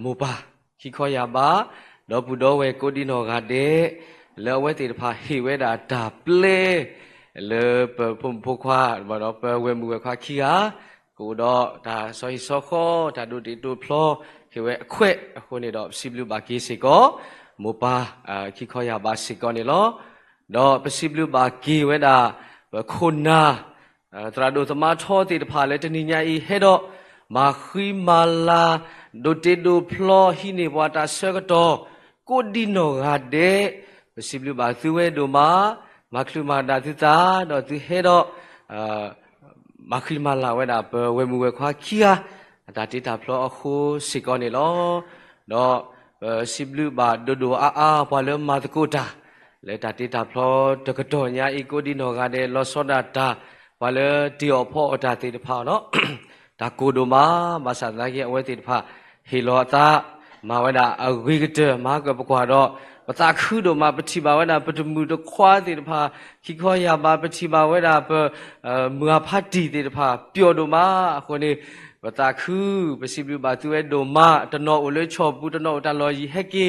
Speaker 10: มูปาขี้ข้อยาบาดอปูดอเวโกดิโนกาเดแล้วเวติดพาฮิเวดาตาเปลเลยพุ่มพกว่าบ่เนาะเวมือคว้าขี้กา กูดอตาซอยซอคอตาดูติดูพลอคือเวเควคนนี้ดอกสิบลูบากีสิก็หมูปาคิดขอยาบาสิก็นี่ล้อดอกสิบลูบากีเวดาคนนาตราดูธรรมะทอติดพาเลตนิญาอีเฮดอมาคุยมาลาดูติดูพลอฮินิวาตาเสกตอกูดิโนกาเดสิบลูบาตุเวดูมาคลุมาดาติตาดอกตุเฮดอมาคุยมาลาเวดาเปเวมูเวควาคียตาติตาพลอคูสิกอนี่ล้อดอสิบลูบาดูอาพอเลมาตะกูตาเลตาติตาพลอตะกตอญาอีกูดิโนกาเดลอสอดาตาพอเลติอพอตาติตพาเนาะตากูดูมาสันนาเกอเวติตพาฮิโลตามาเวดาอวิกเตมาก็ปกว่าดอปตาคือดูมาปฏิบัติเวดาปฏิมุตควาติตพาคิขอยาบาปฏิบัติเวดาเปเมื่อพัดติติตพาเปียวดูมาคนนี้ปตาคือปฏิบัติบาตัวดูมาตนออุเลชอบบุตนอตลอยีเฮกี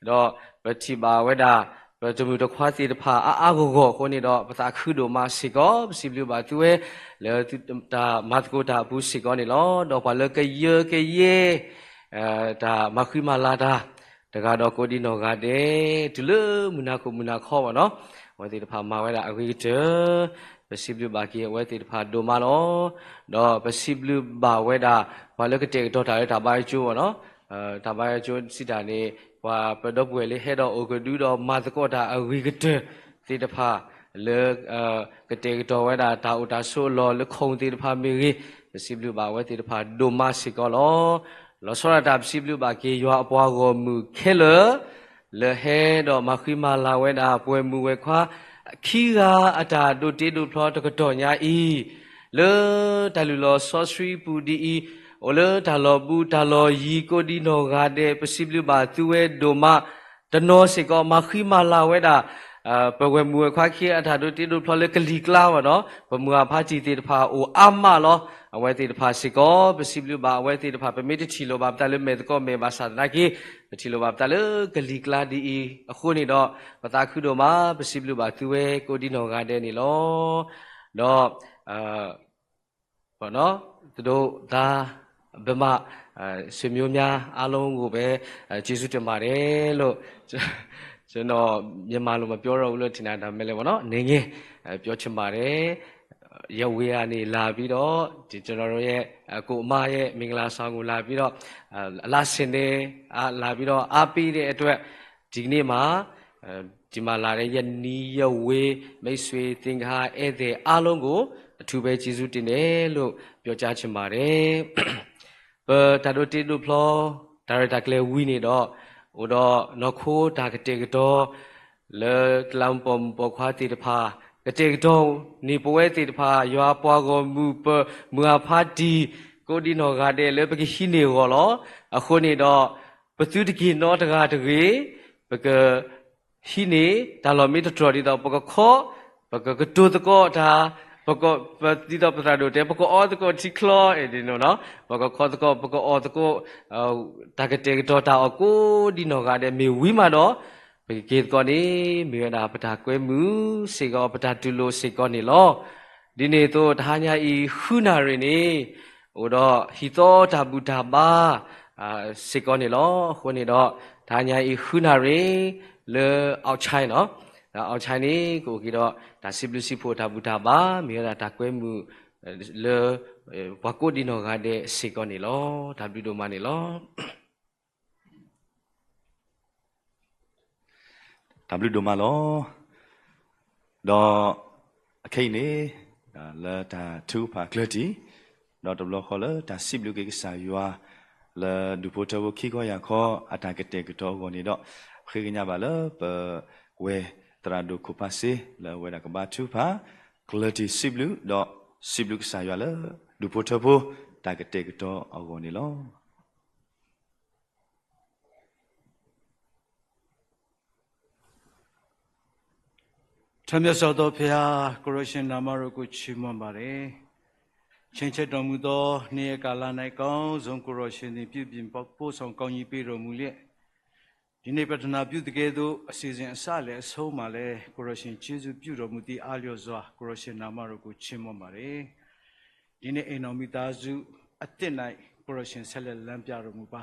Speaker 10: ดอปฏิบัติเวดาปฏิมุตควาติตพาอาโกโกคนนี้ดอปตาคือดูมาสิกอปฏิบัติบาตัวแล้วตามาตโกตาบุสิกอนี่ลอดอพาเลกเยเกเยตามาคุยมาลาดาตะกาดอโกดิโนกาเดตุเลมุนาคุมุนาข้อวะเนาะวันที่พามาไว้ละอวิเจปสิบลูบากีไว้ที่พาดูมาเนาะดอปสิบลูบาไว้ดาว่าเลกเจกดอตาตาบายจูวะเนาะตาบายจูสิดานี่ว่าปดบเวเลเฮดอโอกดูดอมาตะกอตาอวิเจที่พาเลกเจกดอไว้ดาตาอุตาโซลอเลคงที่พามีรีปสิบลูบาไว้ที่พาดูมาสิกอลอลอสระดับสิบลูบากียัวปวากมือเคลเลเฮดอมาคุยมาลาเวดาป่วยมือเวควาคีกาอาตาดูติดูพลอตกตอญาอีเลตาลุลอซอสรีปูดีอีโอเลตาลอบูตาลอยีโกดิโนกาเดปสิบลูบาตุเวโดมาตโนสิกอมาคุยมาลาเวดาปวยมือควาคีอาตาดูติดูพลอเลกลีกลาวะเนาะปมือพาจิติตพาโออัมมาลอเอาไว้ติดพาสิก็ปสิบลูบาเอาไว้ติดพาเป็นไม่ได้ชิโลบาตาเลเมตก็เมบาสันนักีชิโลบาตาเลกลีกลาดีคู่นี้ดอกปตาคือโดมาปสิบลูบาตัวเอโกดิโนกาเดนี่ล้อดอกพอเนาะตัวตาเบมาสมิโอญาอาลงกูเปจิสุตมาเรโลကျွန်တော်မြန်မာလိုမပြောတော့ဘူးလို့ထင်တာဒါမဲ့လေဗောနော်နေငယ်ပြောချင်ပါတယ်ရဝေးကနေလာပြီးတော့ဒီကျွန်တော်တို့ရဲ့ကိုအမရဲ့မင်္ဂလာဆောင်ကိုလာပြီးတော့အလားစင်တယ်လာပြီးတော့အားပေးတဲ့အတွက်ဒီနေ့မှာဒီမှာလာတဲ့ယနီးရဝေးမိတ်ဆွေသင်္ကားဧည့်သည်အားလုံးကိုအထူးပဲကျေးဇူးတင်တယ်လို့ပြောကြားချင်ပါတယ်ဒါတို့တိတို့ဖလောဒါရိုက်တာကလေးဝီနေတော့โอดอนอโคตากะเตกะดอเลลำปอมปอควาติตะพากะเตกะดอนี่ปเวติตะพายัวปวากอมูเปมือพาดีโกดินอกาเดเลปะกิหินีกอลออะโคนี่ดอปะตุตะกินอตะกาตะเกปะกะหินีตาลอมิตะตรอดิดอปะกะขอปะกะกะตุตะกอตาปะกะปะติดอปะตาโดเตปะกะออตะกอทิคลอเอดิโนเนาะปะกะขอตะกอปะกะออตะกอตากะเตกะดอตาอโกดิโนกาเดเมวิมาดอปะเกตกอนี่เมดาปะตากวยมูสิกอปะตาตุโลสิกอนี่ลอดิเนโตทาญาอีหุนาเรนีโอดอฮิโตตาบุตาบาสิกอนี่ลอโคนี่ดอทาญาอีหุนาเรเลเอาใช้เนาะเอาใช้นี้กูคิดว่าตาสิบลุสิโพตาบุตาบามีอะไรตากวยมูเลวากูดิโนกาเดสิกอนี่ลอตาบิโดมานี่ลอ
Speaker 1: ดับลูดูมาล้อดอโอเคนี่แล้วตาทูพากลดีดอดับล้อขอแล้วตาสิบลูกเกษายัวแล้วดูโพเทวขี้ก็อยากขออาตากเตกตัวก่อนนี่ดอคือกันยาบาแล้วเปเวตราดูคุปัสซีแล้วเวลากบาทูพากลดีสิบลูดอสิบลูกเกษายัวแล้วดูโพเทวตากเตกตัวเอาก่อนนี่ล้อ
Speaker 11: ထမြတ်စွာသောဘုရားကိုရရှင်နာမတော်ကိုချီးမွမ်းပါတယ်ချင်းချက်တော်မူသောနေ့ရက်ကာလ၌ကောင်းဆုံးကိုရရှင်သည်ပြုပြင်ပို့ဆောင်ကောင်းကြီးပေးတော်မူလျက်ဒီနေ့ပထနာပြုတကယ်သို့အစီအစဉ်အစလည်းအဆုံးမှာလည်းကိုရရှင်ကျေးဇူးပြုတော်မူသည့်အားလျော်စွာကိုရရှင်နာမတော်ကိုချီးမွမ်းပါတယ် ဒီနေ့အိမ်တော်မိသားစုအသစ်၌ကိုရရှင်ဆက်လက်လမ်းပြတော်မူပါ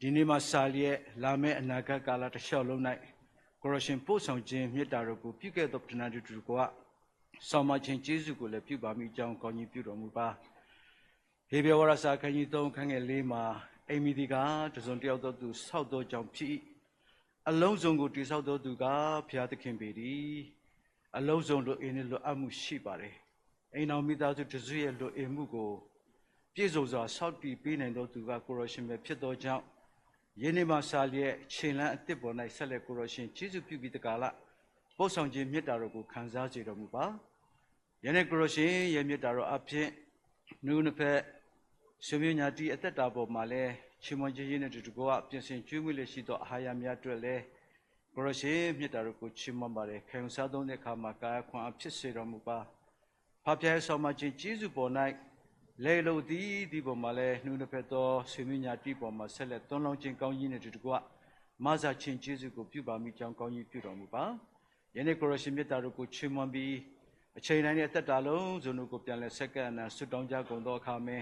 Speaker 11: ဒီနေ့မှာစာလျက်လာမယ့်အနာဂတ်ကာလတစ်လျှောက်လုံး၌ကိုရရှင်ပို့ဆောင်ခြင်းမြတ်တာတော်ကိုပြုခဲ့သောပထနာတူကဆောင်မခြင်းကျေးဇူးကိုလည်းပြုပါမိကြောင်းကောင်းကြီးပြုတော်မူပါဟေဘဲဝရစာခန်းကြီး3ခန်းငယ်4မှာအိမ်မိဒီကတစုံတယောက်သောသူဆောက်သောကြောင့်ဖြစ်အလုံးစုံကိုတိဆောက်သောသူကဘုရားသခင်ပေသည်အလုံးစုံလိုအင်းနဲ့လိုအပ်မှုရှိပါတယ်အိမ်တော်မိသားစုတစုရဲ့လိုအင်မှုကိုပြည့်စုံစွာဆောက်တည်ပေးနိုင်သောသူကကိုရရှင်ပဲဖြစ်သောကြောင့်ယနေ့မှစလျက်ချိန်လန်းအသစ်ပေါ်၌ဆက်လက်ကိုရရှင်ကျေးဇူးပြုပြီးတကားလပို့ဆောင်ခြင်းမြတ်တာတော်ကိုခံစားစေတော်မူပါယနေ့ကိုရရှင်ရဲ့မြတ်တာတော်အဖြစ်နုနှစ်ဖက်ဆွေမျိုးညာတီအသက်တာပေါ်မှာလဲချီးမွမ်းခြင်းနဲ့တူကောပြင်ဆင်ကျွေးမွေးလက်ရှိသောအာဟာရများအတွက်လဲကိုရရှင်မြတ်တာတော်ကိုချီးမွမ်းပါတယ်ခံစားသုံးတဲ့အခါမှာကာယခွန်အဖြစ်စေတော်မူပါဖဖျားဆောင်မခြင်းကျေးဇူးပေါ်၌လေလို့ဒီပေါ်မှာလဲနှုတ်တစ်ဖက်သောဆွေမျိုးညာတီပေါ်မှာဆက်လက်သွန်းလောင်းခြင်းကောင်းကြီးနဲ့တူကောမဆာခြင်းကျေးဇူးကိုပြုပါမိကြောင်းကောင်းကြီးပြုတော်မူပါယနေ့ကိုရရှင်မြတ်တာတော်ကိုချီးမွမ်းပြီးအချိန်တိုင်းနဲ့အသက်တာလုံးဇုံတို့ကိုပြန်လဲဆက်ကပ်အနာဆွတောင်းကြကုန်သောအခါမှာ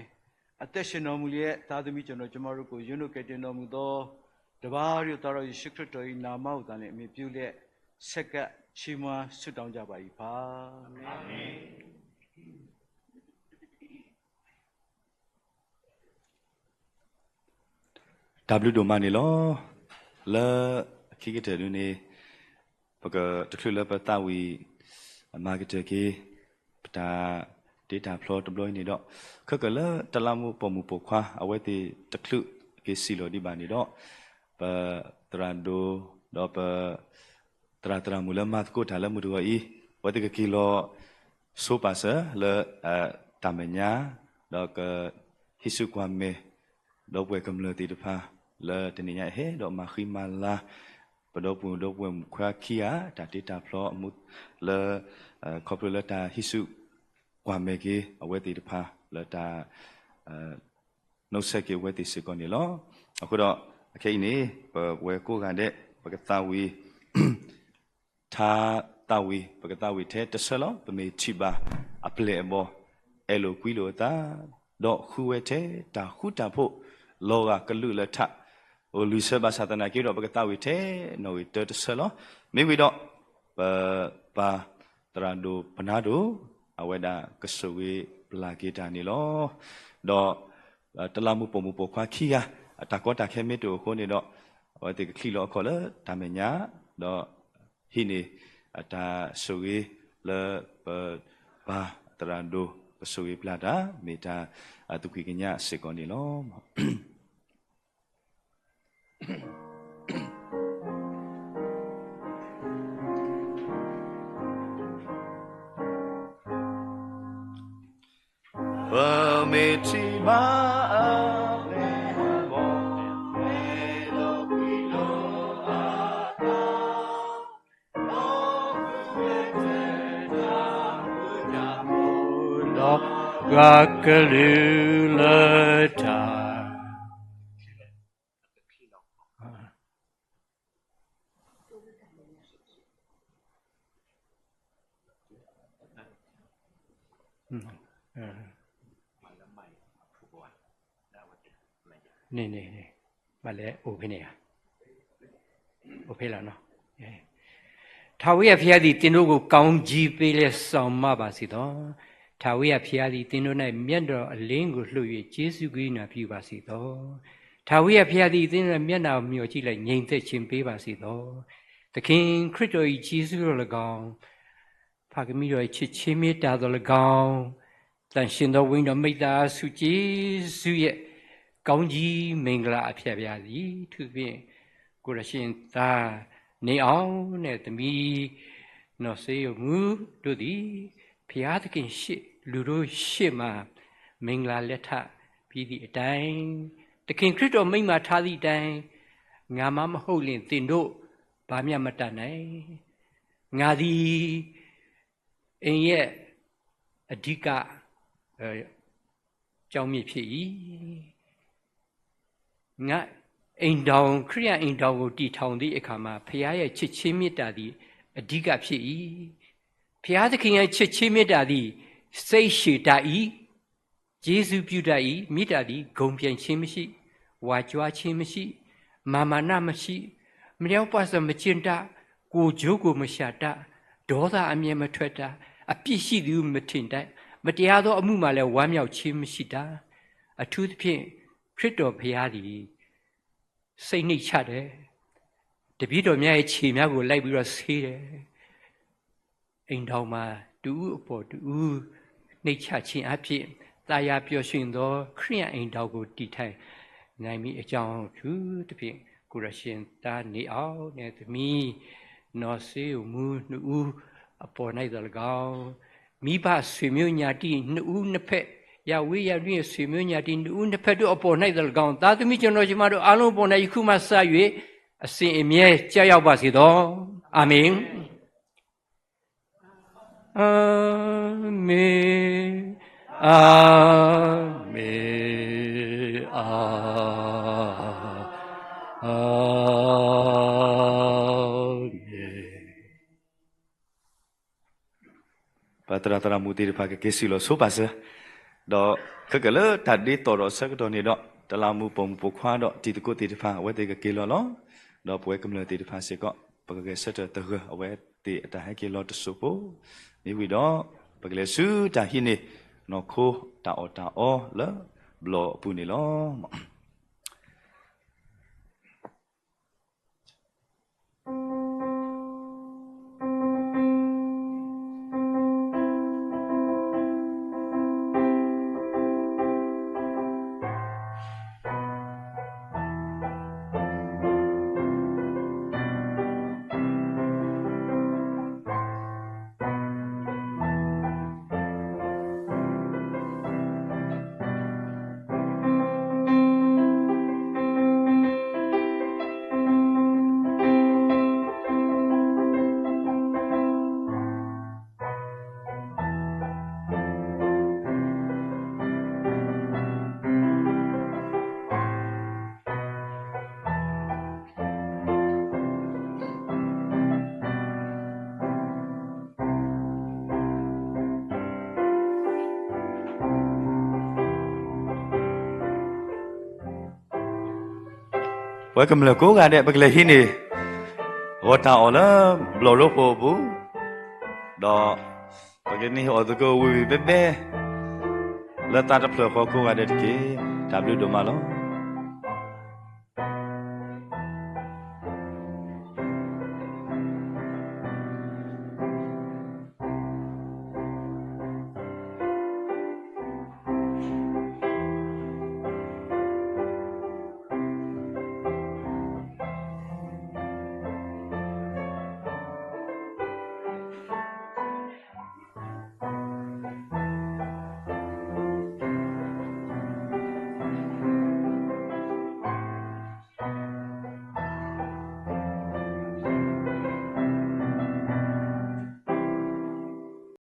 Speaker 11: အသက်ရှင်တော်မူလျက်သာသမီကျွန်တော်တို့ကိုယွန်းတို့ကယ်တင်တော်မူသောတပါးရတော်ယေရှုခရစ်တော်၏နာမကိုသာလည်းအမိပြုလျက်ဆက်ကပ်ချီးမွမ်းဆွတောင်းကြပါ၏ပါအာမင်
Speaker 1: W တို့မနေလောလာခိကတဲ့လူနေပကတခုလပတာဝီမာကတကေပတာ data flow deploy နေတော့ခက်ကလာတလာမှုပုံမှုပခွာအဝဲတိတခုကေစီလိုဒီပါနေတော့ပတရန်ဒိုတော့ပတရာမူလမတ်ကိုထားလမှုတို့ဤဝတ်တကီလိုဆိုပါစလေတမညာတော့ကဟိစုကွာမေတော့ဝဲကမ္လတိတဖာလေတနေညာဟဲတော့မခိမလာပဒပူတော့ဝဲခွာခီယာဒါ data flow အမှုလေကော်ပိုလေတာဟိစုကွာမေကေအဝဲတိတဖာလေတာနှုတ်ဆက်ကေဝဲတိစကောနေလောအခုတော့အခိနေဝဲကိုကန်တဲ့ပကတာဝီသာတာဝီပကတာဝီတဲ့တဆလောပမေချိပါအပလေဘောအဲလိုကွီလိုတာတော့ခူဝဲတဲ့တာခုတာဖို့လောကကလူလက်ထဟိုလူဆဘာသနာကေတော့ပကတာဝီတဲ့နော်ဝီတဆလောမိဝီတော့ပါတရန်ဒိုပနာဒိုအဝဲတာကဆဝေပလာကေတာနေလောတော့တလာမှုပုံမှုပေါ်ခွာခီယာတကောတာခဲမီတိုခိုနေတော့ဝဲတိခီလောခေါ်လဲဒါမညာတော့ဟိနေတာဆဝေလဘာတရန်ဒိုဆဝေပလာတာမေတာတုခိကညာစေကောနေလောမေချိမာ
Speaker 12: ရာကလူလတာနေမလဲအိုဖိနေအိုဖိလာနော်ထာဝရဘုရားသည်သင်တို့ကိုကောင်းကြီးပေးလဲဆောင်မပါစေသောထာဝရဘုရားသည်သင်တို့၌မြတ်တော်အလင်းကိုလှုပ်၍ကျေးဇူးကိနာပြုပါစေသောထာဝရဘုရားသည်သင်တို့၌မျက်နှာကိုမျှော်ကြည့်လိုက်ငြိမ်သက်ခြင်းပေးပါစေသောသခင်ခရစ်တော်၏ကျေးဇူးတော်၎င်းဖခင်တော်၏ချစ်ချင်းမေတ္တာတော်၎င်းတန်ရှင်သောဝိညာဉ်မိတ်သားစုကျေးဇူးရဲ့ကောင်းကြီးမင်္ဂလာအဖျက်ပြားသည်သူဖြင့်ကိုရရှင်သားနေအောင်နဲ့သမီးနော်စေယမူတို့သည်ဘုရားသခင်ရှေ့လူတို့ရှေ့မှာမင်္ဂလာလက်ထပြီးသည့်အတိုင်းသခင်ခရစ်တော်မိန့်မှာထားသည့်အတိုင်းငါမဟုတ်လင်သင်တို့ဘာမျှမတတ်နိုင်ငါသည်အိမ်ရဲ့အဓိကကြောင်းမြစ်ဖြစ်၏ငါအိမ်တော်ခရိယအိမ်တော်ကိုတည်ထောင်သည့်အခါမှာဘုရားရဲ့ချစ်ချင်းမေတ္တာသည်အဓိကဖြစ်၏ဘုရားသခင်ရဲ့ချစ်ချင်းမေတ္တာသည်စိတ်ရှည်တတ်၏ ဂျေစုပြုတတ်၏မိတ္တာသည်ဂုံပြိုင်ခြင်းမရှိဝါကြွားခြင်းမရှိမာမာနမရှိမလျောက်ပတ်စမကျင့်တကိုဂျိုးကိုမရှာတဒေါသအမြဲမထွက်တအပြစ်ရှိသူမထင်တတ်မတရားသောအမှုမှလည်းဝမ်းမြောက်ခြင်းမရှိတာအထူးသဖြင့်ခရစ်တော်ဘုရားသည်စိတ်နှိတ်ချတယ်တပည့်တော်များရဲ့ခြေများကိုလိုက်ပြီးတော့ဆေးတယ်အိမ်တော်မှာတူအပေါ်တူနှိတ်ချခြင်းအဖြစ်တာယာပျော်ရွှင်သောခရိယအိမ်တော်ကိုတည်ထိုင်နိုင်မိအကြောင်းထူးသဖြင့်ကိုရရှင်သားနေအောင်နဲ့သမီးနော်ဆေးမူနှစ်ဦးအပေါ်၌သော၎င်းမိဘဆွေမျိုးညာတိနှစ်ဦးနှစ်ဖက်ရဝေးရတွင်ဆွေမျိုးညာတိနှစ်ဦးနှစ်ဖက်တို့အပေါ်၌သော၎င်းသားသမီးကျွန်တော်ရှင်မတို့အားလုံးပေါ်၌ယခုမှစ၍အစဉ်အမြဲကြောက်ရောက်ပါစေသောအာမင်အာမင်အာမင်အာ
Speaker 1: ပါတရာတရာမူတီဖာကေစီလိုဆိုပါစတော့ခကလေတတ်ဒီတော်ရဆက်တော်နေတော့တလာမှုပုံပုခွာတော့တီတကုတီတဖာဝဲတေကကေလောလောတော့ပွဲကမလတီတဖာစေကောပကကေဆက်တရအဝဲတီအတဟကေလောတဆုပိုမိဝီတော့ပကလေစုတာဟိနေနော်ခိုတာအောလဘလောပူနေလော Welcome le ko ga de bak le hi ni wata ola blolo po bu do bak ni o ko wi be be la ta ta phlo ko ga de ki w do ma lo